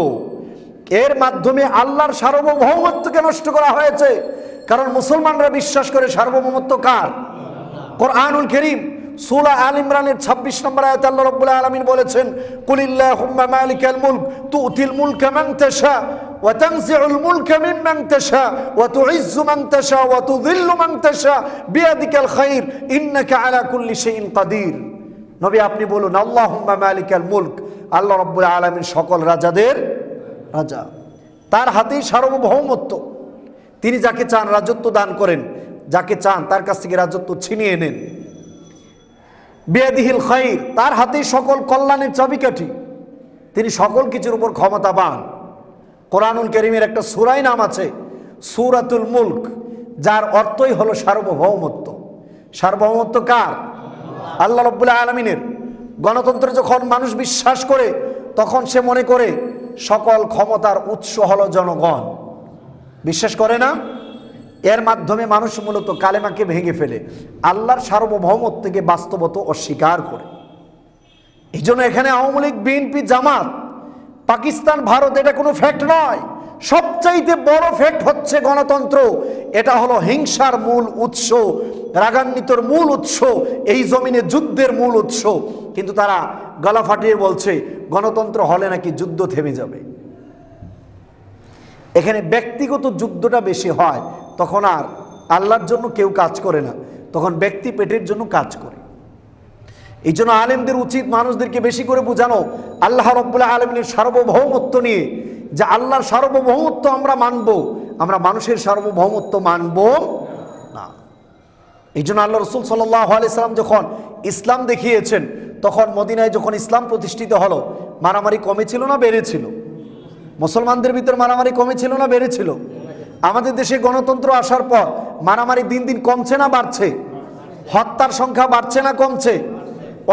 এর মাধ্যমে আল্লাহর সার্বভৌমত্বকে নষ্ট করা হয়েছে। কারণ মুসলমানরা বিশ্বাস করে সার্বভৌমত্ব কার? কোরআনুল কারীম সূরা আল ইমরানের 26 নম্বর আয়াতে আল্লাহ রাব্বুল আলামিন বলেছেন, কুলিল্লাহুম্মা মালিকাল মুলক তুতিল মুলকা মান তাশা ওয়া তানজিউল মুলকা মিম্মান তাশা ওয়া তুইজ্জু মান তাশা ওয়া তুযিল্লু মান তাশা বিয়াদিকাল খায়র ইন্নাকা আলা কুল্লি শাইইন কাদির। নবী আপনি বলুন, আল্লাহুম্মা মালিকাল মুলক, আল্লাহ রাব্বুল আলামিন সকল রাজাদের রাজা, তার হাতেই সার্বভৌমত্ব। তিনি যাকে চান রাজত্ব দান করেন, যাকে চান তার কাছ থেকে রাজত্ব ছিনিয়ে নেন। বিয়াদিহিল খায়র, তার হাতেই সকল কল্যাণের চাবিকাঠি, তিনি সকল কিছুর উপর ক্ষমতাবান। কোরআনুল কারীমের একটা সূরায় নাম আছে সূরাতুল মুলক, যার অর্থই হলো সার্বভৌমত্ব। সার্বভৌমত্ব কার? আল্লাহ রাব্বুল আলামিনের। গণতন্ত্রে যখন মানুষ বিশ্বাস করে, তখন সে মনে করে সকল ক্ষমতার উৎস হলো জনগণ। বিশ্বাস করে না? এর মাধ্যমে মানুষ মূলত কালেমাকে ভেঙে ফেলে, আল্লাহর সার্বভৌমত্বকে বাস্তবত অস্বীকার করে। এই জন্য এখানে আওয়ামী লীগ, বিএনপি, জামাত, পাকিস্তান, ভারত, এটা কোনো ফ্যাক্ট নয়। সবচাইতে বড় ফ্যাক্ট হচ্ছে গণতন্ত্র। এটা হলো হিংসার মূল উৎস, রাগান্বিতর মূল উৎস, এই জমিনে যুদ্ধের মূল উৎস। কিন্তু তারা গলা ফাটিয়ে বলছে গণতন্ত্র হলে নাকি যুদ্ধ থেমে যাবে। এখানে ব্যক্তিগত যুদ্ধটা বেশি হয়, তখন আর আল্লাহর জন্য কেউ কাজ করে না, তখন ব্যক্তি পেটের জন্য কাজ করে। এই জন্য আলেমদের উচিত মানুষদেরকে বেশি করে বোঝানো আল্লাহ রাব্বুল আলামিনের সার্বভৌমত্ব নিয়ে, যে আল্লাহর সার্বভৌমত্ব আমরা মানব, আমরা মানুষের সার্বভৌমত্ব মানব না। এই জন্য আল্লাহ রাসূল সাল্লাল্লাহু আলাইহি সাল্লাম যখন ইসলাম দেখিয়েছেন, তখন মদিনায় যখন ইসলাম প্রতিষ্ঠিত হলো, মারামারি কমেছিল না বেড়েছিল? মুসলমানদের ভিতর মারামারি কমেছিল না বেড়েছিল? আমাদের দেশে গণতন্ত্র আসার পর মারামারি দিন দিন কমছে না বাড়ছে? হত্যার সংখ্যা বাড়ছে না কমছে?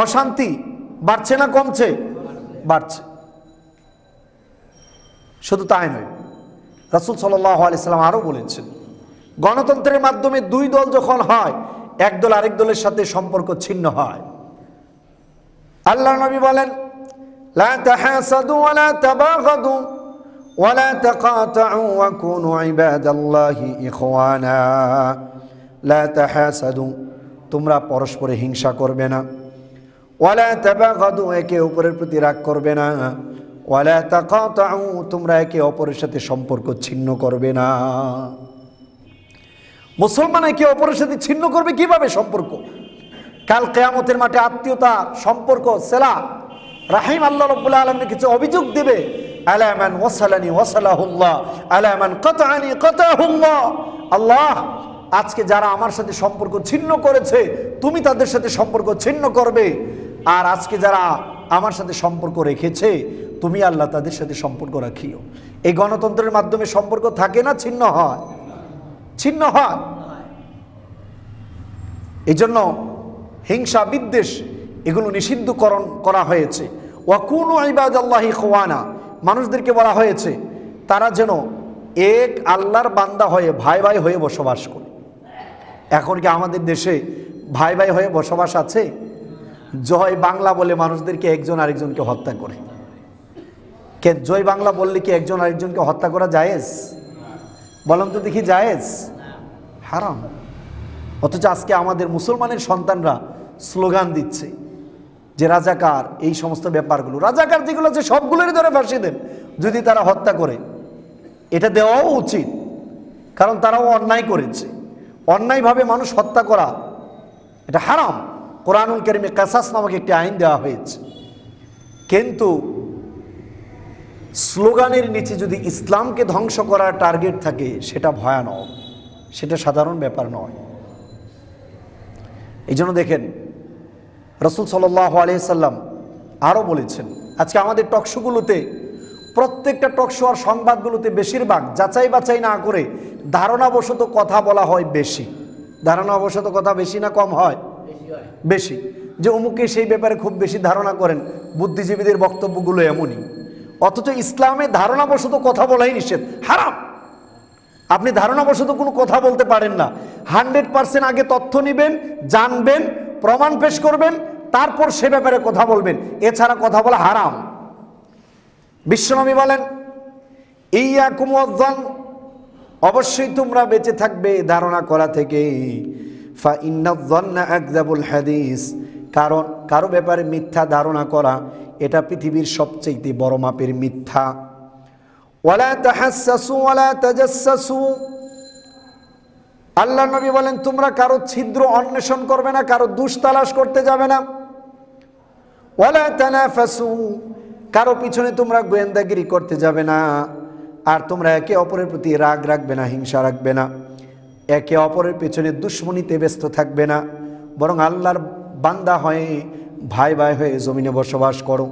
অশান্তি বাড়ছে না কমছে? বাড়ছে। শুধু তাই নয়, রাসূল সাল্লাল্লাহু আলাইহি সাল্লাম আরো বলেছেন, গণতন্ত্রের মাধ্যমে দুই দল যখন হয়, এক দল আরেক দলের সাথে সম্পর্ক ছিন্ন হয়। আল্লাহর নবী বলেন, লা তাহাসাদু ওয়া লা তাবাগাদু ওয়া লা তাকাতাউ ওয়া কুনু ইবাদাল্লাহি ইখওয়ানা। লা তাহাসাদু, তোমরা পরস্পরে হিংসা করবে না। ওয়া লা তাবাগাদু, একে অপরের প্রতি রাগ করবে না। ওয়া লা তাকাতাউ, তোমরা একে অপরের সাথে সম্পর্ক ছিন্ন করবে না। মুসলমান একে অপরের সাথে ছিন্ন করবে কিভাবে সম্পর্ক? কাল কিয়ামতের মাঠে আত্মীয়তা সম্পর্ক সেলা রাহিম আল্লাহ রাব্বুল আলামিন কিছু অভিযোগ দিবে, আলা মান ওয়াসালানি ওয়াসালাহুল্লাহ আলা মান কাতাআনি কাতাহুল্লাহ। আল্লাহ, আজকে যারা আমার সাথে সম্পর্ক ছিন্ন করেছে তুমি তাদের সাথে সম্পর্ক ছিন্ন করবে, আর আজকে যারা আমার সাথে সম্পর্ক রেখেছে তুমি আল্লাহ তাদের সাথে সম্পর্ক রাখিও। এই গণতন্ত্রের মাধ্যমে সম্পর্ক থাকে না ছিন্ন হয়? ছিন্ন হয়। এই জন্য হিংসা বিদ্বেষ এগুলো নিষিদ্ধকরণ করা হয়েছে। ওয়াকুনু ইবাদাল্লাহি ইখওয়ানা, মানুষদেরকে বলা হয়েছে তারা যেন এক আল্লাহর বান্দা হয়ে ভাই ভাই হয়ে বসবাস করে। এখন কি আমাদের দেশে ভাই ভাই হয়ে বসবাস আছে? জয় বাংলা বলে মানুষদেরকে একজন আরেকজনকে হত্যা করে। কে জয় বাংলা বললে কি একজন আরেকজনকে হত্যা করা জায়েজ? বলেন তো দেখি, জায়েজ? হারাম। অথচ আজকে আমাদের মুসলমানের সন্তানরা স্লোগান দিচ্ছে যে রাজাকার, এই সমস্ত ব্যাপারগুলো, রাজাকার যেগুলো আছে সবগুলোরই ধরে ফাঁসি দেন যদি তারা হত্যা করে। এটা দেওয়াও উচিত, কারণ তারাও অন্যায় করেছে। অন্যায়ভাবে মানুষ হত্যা করা এটা হারাম। কোরআনুল কারীমে কাসাস নামক একটি আইন দেওয়া হয়েছে। কিন্তু স্লোগানের নিচে যদি ইসলামকে ধ্বংস করার টার্গেট থাকে সেটা ভয়ানক, সেটা সাধারণ ব্যাপার নয়। এই জন্য দেখেন রাসূল সাল্লাল্লাহু আলাইহি সাল্লাম আরও বলেছেন, আজকে আমাদের টকশোগুলোতে, প্রত্যেকটা টকশো আর সংবাদগুলোতে বেশিরভাগ যাচাই বাছাই না করে ধারণাবশত কথা বলা হয় বেশি। ধারণাবশত কথা বেশি না কম হয়? বেশি। যে অমুকে সেই ব্যাপারে খুব বেশি ধারণা করেন, বুদ্ধিজীবীদের বক্তব্যগুলো এমনই। অথচ ইসলামে ধারণাবশত কথা বলাই নিষেধ, হারাম। আপনি ধারণাবশত কোনো কথা বলতে পারেন না। 100% আগে তথ্য নেবেন, জানবেন, প্রমাণ পেশ করবেন, তারপর সে ব্যাপারে কথা বলবেন। এছাড়া কথা বলা হারাম। বিশ্বনবী বলেন, ইয়াকুম ওয়াজ্জান, অবশ্যই তোমরা বেঁচে থাকবে ধারণা করা থেকে। ফা ইন্নায-যন্না আকযাবুল হাদিস, কারণ কারো ব্যাপারে মিথ্যা ধারণা করা এটা পৃথিবীর সবচেয়ে বড় মাপের মিথ্যা। ওয়ালা তাহাসসাসু ওয়ালা তাজাসসাসু, আল্লাহর নবী বলেন তোমরা কারো ছিদ্র অন্বেষণ করবে না, কারো দোষ তালাশ করতে যাবে না। ওয়ালা তানাফাসু, কারো পিছনে তোমরা গোয়েন্দাগিরি করতে যাবে না। আর তোমরা একে অপরের প্রতি রাগ রাখবে না, হিংসা রাখবে না, একে অপরের পেছনে দুশ্মনীতে ব্যস্ত থাকবে না, বরং আল্লাহর বান্দা হয়ে ভাই ভাই হয়ে জমিনে বসবাস করো।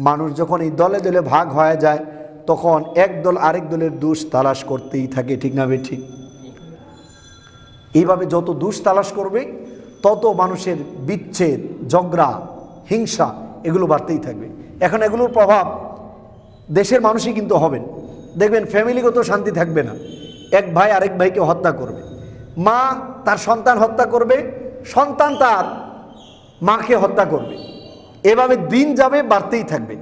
মানুষ যখন এই দলে দলে ভাগ হয়ে যায় তখন এক দল আরেক দলের দোষ তালাশ করতেই থাকে, ঠিক না বেঠিক? এইভাবে যত দোষ তালাশ করবে তত মানুষের বিচ্ছেদ, ঝগড়া, হিংসা এগুলো বাড়তেই থাকবে। এখন এগুলোর প্রভাব দেশের মানুষই কিন্তু হবেন। দেখবেন ফ্যামিলিগত শান্তি থাকবে না, এক ভাই আরেক ভাইকে হত্যা করবে, মা তার সন্তান হত্যা করবে, সন্তান তার মাকে হত্যা করবে, এভাবে দিন যাবে, বাড়তেই থাকবে।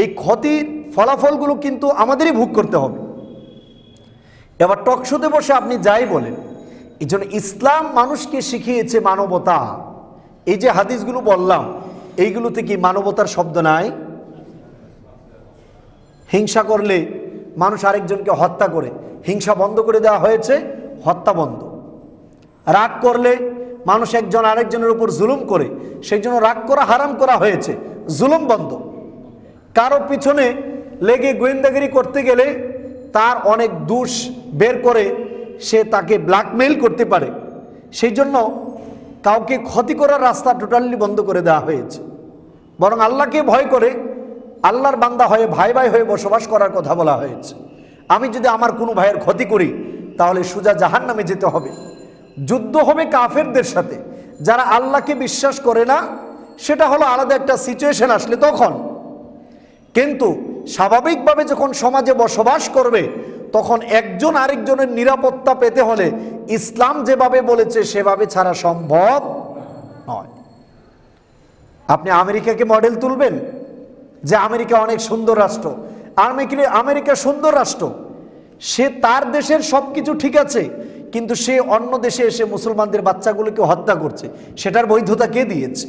এই ক্ষতির ফলাফলগুলো কিন্তু আমাদেরই ভোগ করতে হবে। এবার টকশোতে বসে আপনি যাই বলেন, এই জন্য ইসলাম মানুষকে শিখিয়েছে মানবতা। এই যে হাদিসগুলো বললাম এইগুলোতে কি মানবতার শব্দ নাই? হিংসা করলে মানুষ আরেকজনকে হত্যা করে, হিংসা বন্ধ করে দেওয়া হয়েছে, হত্যা বন্ধ। রাগ করলে মানুষ একজন আরেকজনের উপর জুলুম করে, সেই জন্য রাগ করা হারাম করা হয়েছে, জুলুম বন্ধ। কারো পিছনে লেগে গোয়েন্দাগিরি করতে গেলে তার অনেক দোষ বের করে সে তাকে ব্ল্যাকমেইল করতে পারে, সেই জন্য কাউকে ক্ষতি করার রাস্তা টোটালি বন্ধ করে দেওয়া হয়েছে। বরং আল্লাহকে ভয় করে আল্লাহর বান্দা হয়ে ভাই ভাই হয়ে বসবাস করার কথা বলা হয়েছে। আমি যদি আমার কোনো ভাইয়ের ক্ষতি করি তাহলে সোজা জাহান্নামে যেতে হবে। যুদ্ধ হবে কাফেরদের সাথে, যারা আল্লাহকে বিশ্বাস করে না, সেটা হলো আলাদা একটা সিচুয়েশন আসলে তখন। কিন্তু স্বাভাবিকভাবে যখন সমাজে বসবাস করবে তখন একজন আরেকজনের নিরাপত্তা পেতে হলে ইসলাম যেভাবে বলেছে সেভাবে ছাড়া সম্ভব নয়। আপনি আমেরিকাকে মডেল তুলবেন যে আমেরিকা অনেক সুন্দর রাষ্ট্র, আমেরিকা সুন্দর রাষ্ট্র, সে তার দেশের সব কিছু ঠিক আছে, কিন্তু সে অন্য দেশে এসে মুসলমানদের বাচ্চাগুলোকে হত্যা করছে, সেটার বৈধতা কে দিয়েছে?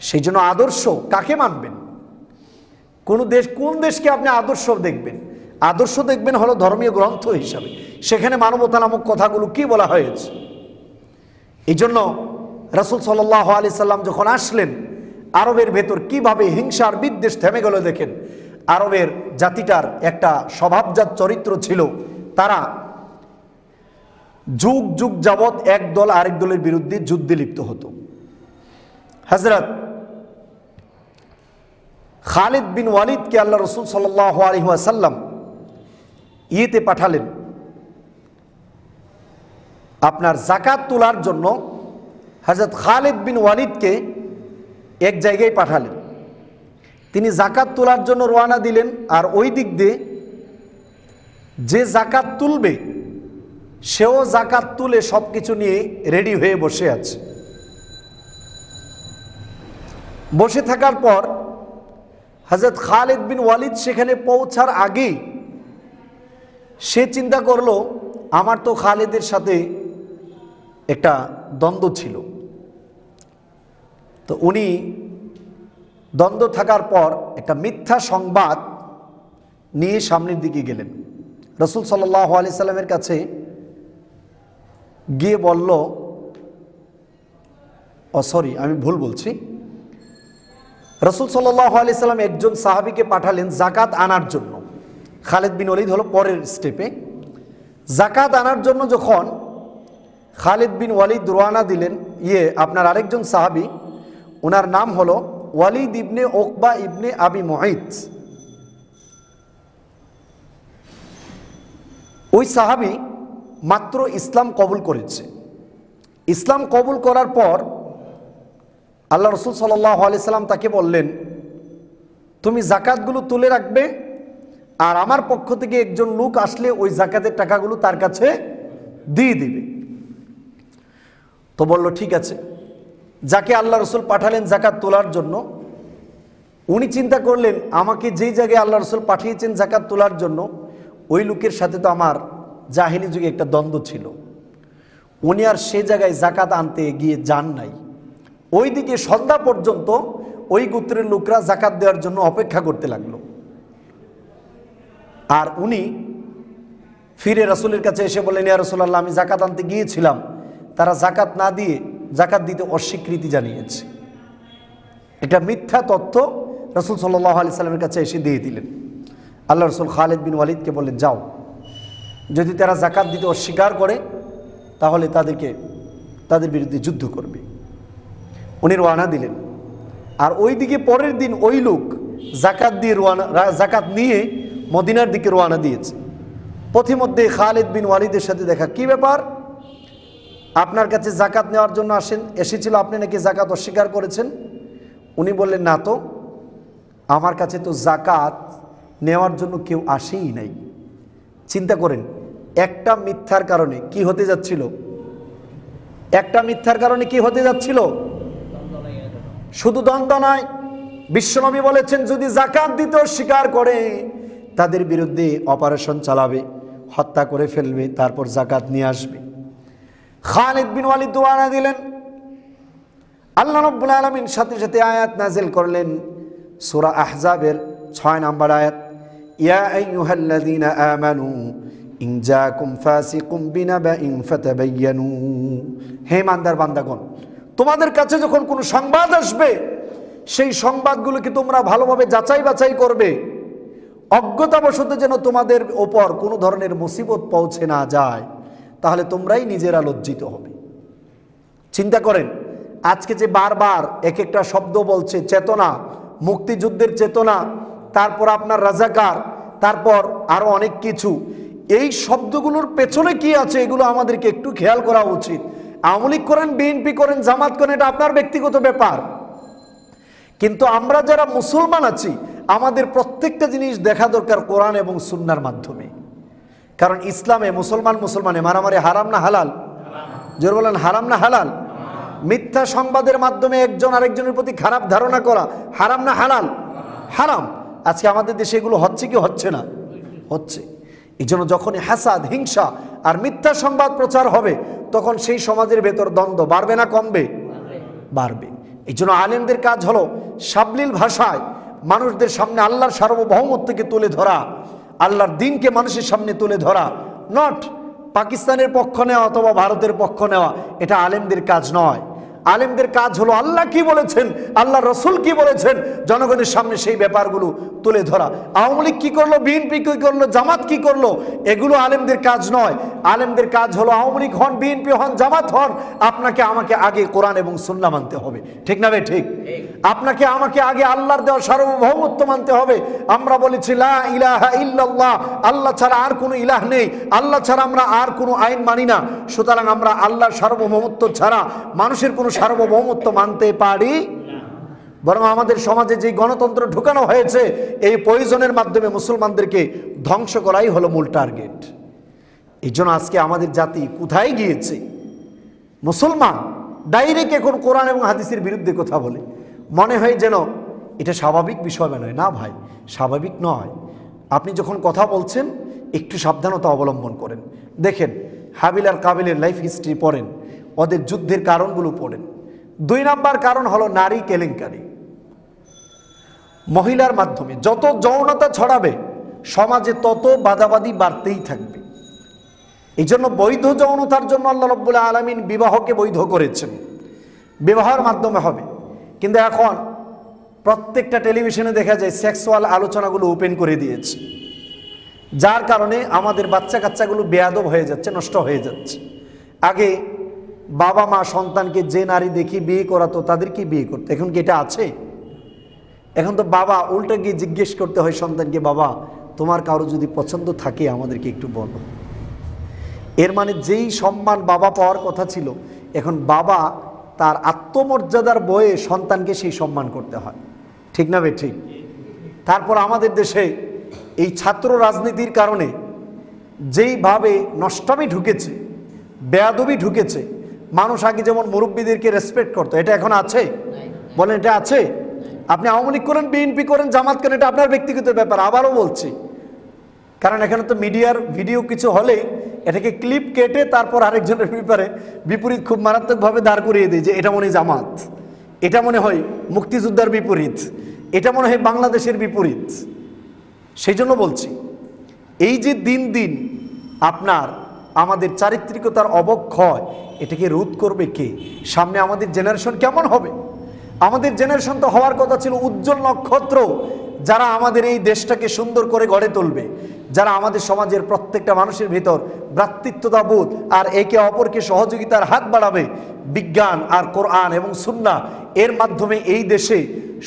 সেই জন্য আদর্শ কাকে মানবেন? কোন দেশকে আপনি আদর্শ দেখবেন? আদর্শ দেখবেন হলো ধর্মীয় গ্রন্থ হিসাবে, সেখানে মানবতা নামক কথাগুলো কি বলা হয়েছে। এই জন্য রাসূল সাল্লাল্লাহু আলাইহি সাল্লাম যখন আসলেন, আরবের ভেতর কিভাবে হিংসার বিদ্বেষ থেমে গেল দেখেন। আরবের জাতিটার একটা স্বভাবজাত চরিত্র ছিল, তারা যুগ যুগ যাবৎ এক দল আরেক দলের বিরুদ্ধে যুদ্ধে লিপ্ত হতো। হযরত খালিদ বিন ওয়ালিদকে আল্লাহ রাসূল সাল্লাল্লাহু আলাইহি ওয়াসাল্লাম ইয়েতে পাঠালেন, আপনার যাকাত তোলার জন্য। হযরত খালিদ বিন ওয়ালিদকে এক জায়গায় পাঠালেন, তিনি যাকাত তোলার জন্য রওনা দিলেন। আর ওই দিক দিয়ে যে যাকাত তুলবে সেও যাকাত তুলে সব কিছু নিয়ে রেডি হয়ে বসে আছে। বসে থাকার পর হযরত খালিদ বিন ওয়ালিদ সেখানে পৌঁছার আগেই সে চিন্তা করলো, আমার তো খালিদের সাথে একটা দ্বন্দ্ব ছিল। তো উনি দ্বন্দ্ব থাকার পর একটা মিথ্যা সংবাদ নিয়ে সামনের দিকে গেলেন। রাসূল সাল্লাল্লাহু আলাইহি সাল্লামের কাছে গিয়ে বলল, আমি ভুল বলছি, রাসূল সাল্লাল্লাহু আলাইহি সাল্লাম একজন সাহাবীকে পাঠালেন যাকাত আনার জন্য। খালিদ বিন ওয়ালিদ হলো পরের স্টেপে। যাকাত আনার জন্য যখন খালিদ বিন ওয়ালিদ রওনা দিলেন, আপনার আরেকজন সাহাবী, ওনার নাম হলো ওয়ালিদ ইবনে উকবা ইবনে আবি মুআইত। ওই সাহাবী মাত্র ইসলাম কবুল করেছে। ইসলাম কবুল করার পর আল্লাহ রাসূল সাল্লাল্লাহু আলাইহি সাল্লাম তাকে বললেন, তুমি যাকাতগুলো তুলে রাখবে, আর আমার পক্ষ থেকে একজন লোক আসলে ওই যাকাতের টাকাগুলো তার কাছে দিয়ে দিবে। তো বলল ঠিক আছে। যাকে আল্লাহ রাসূল পাঠালেন যাকাত তোলার জন্য, উনি চিন্তা করলেন, আমাকে যেই জায়গায় আল্লাহ রাসূল পাঠিয়েছেন যাকাত তোলার জন্য, ওই লোকের সাথে তো আমার জাহেলি যুগে একটা দ্বন্দ্ব ছিল। উনি আর সে জায়গায় যাকাত আনতে গিয়ে যান নাই। ওইদিকে সন্ধ্যা পর্যন্ত ওই গোত্রের লোকরা যাকাত দেওয়ার জন্য অপেক্ষা করতে লাগলো। আর উনি ফিরে রাসূলের কাছে এসে বললেন, ইয়া রাসূলুল্লাহ, আমি যাকাত আনতে গিয়েছিলাম, তারা যাকাত না দিয়ে যাকাত দিতে অস্বীকৃতি জানিয়েছে। এটা মিথ্যা তথ্য রাসূল সাল্লাল্লাহু আলাইহি সাল্লামের কাছে এসে দিয়ে দিলেন। আল্লাহ রাসূল খালিদ বিন ওয়ালিদকে বললেন, যাও, যদি তারা যাকাত দিতে অস্বীকার করে তাহলে তাদের বিরুদ্ধে যুদ্ধ করবে। উনি রওনা দিলেন। আর ওইদিকে পরের দিন ওই লোক যাকাত নিয়ে মদিনার দিকে রওনা দিয়েছে। পথিমধ্যে খালিদ বিন ওয়ালিদের সাথে দেখা, কি ব্যাপার, আপনার কাছে যাকাত নেওয়ার জন্য এসেছিল, আপনি নাকি যাকাত অস্বীকার করেছেন? উনি বললেন, না তো, আমার কাছে তো যাকাত নেওয়ার জন্য কেউ আসেই নাই। চিন্তা করেন, একটা মিথ্যার কারণে কি হতে যাচ্ছিল? শুধু দ্বন্দ্ব নয়, বিশ্বনবী বলেছেন যদি যাকাত দিতে অস্বীকার করে তাদের বিরুদ্ধে অপারেশন চালাবে, হত্যা করে ফেলবে, তারপর যাকাত নিয়ে আসবে। খালিদ বিন ওয়ালিদ রওনা দিলেন। আল্লাহ রাব্বুল আলামিন সাথে সাথে আয়াত নাযিল করলেন, সূরা আহজাবের 6 নম্বর আয়াত, ইয়া আইয়ুহাল্লাযীনা আমানু ইন জাআকুম ফাসিকুম বিনাবাইন ফাতাবায়ানু। হে ইমানদার বান্দাগণ, তোমাদের কাছে যখন কোনো সংবাদ আসবে সেই সংবাদগুলোকে তোমরা ভালোভাবে যাচাই বাছাই করবে, অজ্ঞতাবশত যেন তোমাদের ওপর কোনো ধরনের মুসিবত পৌঁছে না যায়, তাহলে তোমরাই নিজেরা লজ্জিত হবে। চিন্তা করেন, আজকে যে বারবার এক একটা শব্দ বলছে, চেতনা, মুক্তিযুদ্ধের চেতনা, তারপর আপনার রাজাকার, তারপর আরো অনেক কিছু, এই শব্দগুলোর পেছনে কি আছে এগুলো আমাদেরকে একটু খেয়াল করা উচিত। আওয়ামী লীগ করেন, বিএনপি করেন, জামাত করেন, এটা আপনার ব্যক্তিগত ব্যাপার, কিন্তু আমরা যারা মুসলমান আছি আমাদের প্রত্যেকটা জিনিস দেখা দরকার কোরআন এবং সুন্নাহর মাধ্যমে। কারণ ইসলামে মুসলমানে মারামারি হারাম না হালাল? জোর বলেন, হারাম না হালাল? মিথ্যা সংবাদের মাধ্যমে একজন আরেকজনের প্রতি খারাপ ধারণা করা হারাম না হালাল? হারাম। আজকে আমাদের দেশে এগুলো হচ্ছে কি হচ্ছে না? হচ্ছে। এই জন্য যখনই হাসাদ, হিংসা আর মিথ্যা সংবাদ প্রচার হবে তখন সেই সমাজের ভেতর দ্বন্দ্ব বাড়বে না কমবে? বাড়বে। এই জন্য আলেমদের কাজ হলো সাবলীল ভাষায় মানুষদের সামনে আল্লাহর সার্বভৌমত্বকে তুলে ধরা, আল্লাহর দ্বীনকে মানুষের সামনে তুলে ধরা, নট পাকিস্তানের পক্ষ নেওয়া অথবা ভারতের পক্ষ নেওয়া এটা আলেমদের কাজ নয়। আলেমদের কাজ হলো আল্লাহ কি বলেছেন, আল্লাহ রসুল কি বলেছেন, জনগণের সামনে সেই ব্যাপারগুলো তুলে ধরা। আওয়ামী লীগ কি করলো, বিএনপি কি করলো, জামাত কি করলো, এগুলো আলেমদের কাজ নয়। আলেমদের কাজ হলো আওয়ামী লীগ হন, বিএনপি হন, জামাত হন, আপনাকে আমাকে আগে কোরআন এবং সুন্নাহ মানতে হবে। ঠিক না ভাই? ঠিক। আপনাকে আমাকে আগে আল্লাহর দেওয়া সার্বভৌমত্ব মানতে হবে। আমরা বলেছি লা ইলাহা ইল্লাল্লাহ, আল্লাহ ছাড়া আর কোনো ইলাহ নেই, আল্লাহ ছাড়া আমরা আর কোনো আইন মানি না। সুতরাং আমরা আল্লাহর সার্বভৌমত্ব ছাড়া মানুষের কোনো সার্বভৌমত্ব মানতে পারি। বরং আমাদের সমাজে যে গণতন্ত্র ঢুকানো হয়েছে, এই প্রয়োজনের মাধ্যমে মুসলমানদেরকে ধ্বংস করাই হলো মূল টার্গেট। এই জন্য আজকে আমাদের জাতি কোথায় গিয়েছে? মুসলমান ডাইরেক্ট এখন কোরআন এবং হাদিসের বিরুদ্ধে কথা বলে, মনে হয় যেন এটা স্বাভাবিক বিষয় নয়। না ভাই, স্বাভাবিক নয়। আপনি যখন কথা বলছেন একটু সাবধানতা অবলম্বন করেন। দেখেন, হাবিল আর কাবিলের লাইফ হিস্ট্রি পড়েন, ওদের যুদ্ধের কারণগুলো পড়েন। 2 নাম্বার কারণ হলো নারী কেলেঙ্কারি। মহিলার মাধ্যমে যত যৌনতা ছড়াবে সমাজে তত বাদাবাদি বাড়তেই থাকবে। এই জন্য বৈধ যৌনতার জন্য আল্লাহ রাব্বুল আলামিন বিবাহকে বৈধ করেছেন, বিবাহের মাধ্যমে হবে। কিন্তু এখন প্রত্যেকটা টেলিভিশনে দেখা যায় সেক্সুয়াল আলোচনাগুলো ওপেন করে দিয়েছে, যার কারণে আমাদের বাচ্চা কাচ্চাগুলো বেয়াদব হয়ে যাচ্ছে, নষ্ট হয়ে যাচ্ছে। আগে বাবা মা সন্তানকে যে নারী দেখি বিয়ে করাতো তাদেরকে বিয়ে করতো, এখন কি এটা আছে? এখন তো বাবা উল্টে গিয়ে জিজ্ঞেস করতে হয় সন্তানকে, বাবা তোমার কারো যদি পছন্দ থাকে আমাদেরকে একটু বলো। এর মানে যেই সম্মান বাবা পাওয়ার কথা ছিল, এখন বাবা তার আত্মমর্যাদার বয়ে সন্তানকে সেই সম্মান করতে হয়। ঠিক না বে? ঠিক। তারপর আমাদের দেশে এই ছাত্র রাজনীতির কারণে যেইভাবে নষ্টামি ঢুকেছে, বেয়াদবি ঢুকেছে, মানুষ আগে যেমন মুরব্বীদেরকে রেসপেক্ট করতো, এটা এখন আছে? বলেন, এটা আছে? আপনি আওয়ামী লীগ করেন, বিএনপি করেন, জামাত করেন, এটা আপনার ব্যক্তিগত ব্যাপার। আবারও বলছি, কারণ এখানে তো মিডিয়ার ভিডিও কিছু হলে এটাকে ক্লিপ কেটে তারপর আরেকজনের ব্যাপারে বিপরীত খুব মারাত্মকভাবে দাঁড় করিয়ে দেয় যে এটা মনে হয় জামাত, এটা মনে হয় মুক্তিযোদ্ধার বিপরীত, এটা মনে হয় বাংলাদেশের বিপরীত। সেই জন্য বলছি, এই যে দিন দিন আপনার আমাদের চারিত্রিকতার অবক্ষয়, এটাকে রোধ করবে কে? সামনে আমাদের জেনারেশন কেমন হবে? আমাদের জেনারেশন তো হওয়ার কথা ছিল উজ্জ্বল নক্ষত্র, যারা আমাদের এই দেশটাকে সুন্দর করে গড়ে তুলবে, যারা আমাদের সমাজের প্রত্যেকটা মানুষের ভিতর ভ্রাতৃত্ববোধ আর একে অপরকে সহযোগিতার হাত বাড়াবে। বিজ্ঞান আর কোরআন এবং সুন্নাহ এর মাধ্যমে এই দেশে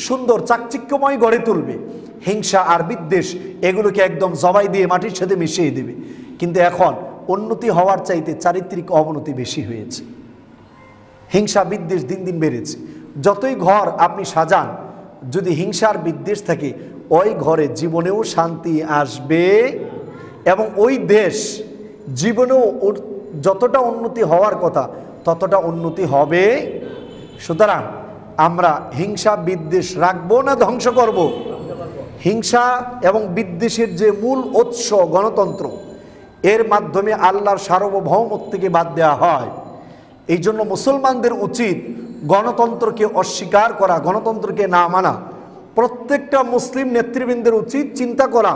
সুন্দর চাকচিক্যময় গড়ে তুলবে। হিংসা আর বিদ্বেষ এগুলোকে একদম জবাই দিয়ে মাটির সাথে মিশিয়ে দেবে। কিন্তু এখন উন্নতি হওয়ার চাইতে চারিত্রিক অবনতি বেশি হয়েছে। হিংসা বিদ্বেষ দিন দিন বেড়েছে। যতই ঘর আপনি সাজান, যদি হিংসার বিদ্বেষ থাকে, ওই ঘরে জীবনেও শান্তি আসবে এবং ওই দেশ জীবনেও যতটা উন্নতি হওয়ার কথা ততটা উন্নতি হবে। সুতরাং আমরা হিংসা বিদ্বেষ রাখবো না ধ্বংস করব? হিংসা এবং বিদ্বেষের যে মূল উৎস গণতন্ত্র, এর মাধ্যমে আল্লাহর সার্বভৌমত্বকে বাদ দেওয়া হয়। এই জন্য মুসলমানদের উচিত গণতন্ত্রকে অস্বীকার করা, গণতন্ত্রকে না মানা। প্রত্যেকটা মুসলিম নেতৃবৃন্দের উচিত চিন্তা করা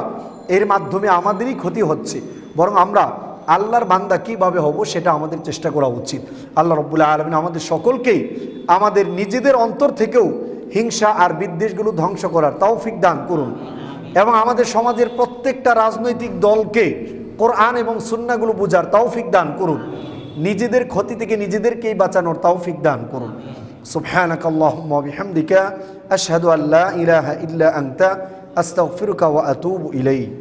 এর মাধ্যমে আমাদেরই ক্ষতি হচ্ছে, বরং আমরা আল্লাহর বান্দা কীভাবে হব সেটা আমাদের চেষ্টা করা উচিত। আল্লাহ রাব্বুল আলামিন আমাদের সকলকেই আমাদের নিজেদের অন্তর থেকেও হিংসা আর বিদ্বেষগুলো ধ্বংস করার তৌফিক দান করুন এবং আমাদের সমাজের প্রত্যেকটা রাজনৈতিক দলকে কোরআন এবং সুন্নাহগুলো বোঝার তৌফিক দান করুন। নিজেদের ক্ষতি থেকে নিজেদেরকেই বাঁচানোর তৌফিক দান করুন। সুবহানাকাল্লাহুম্মা ওয়া বিহামদিকা আশহাদু আল্লা ইলাহা ইল্লা আনতা আস্তাগফিরুকা ওয়া আতুবু ইলাইক।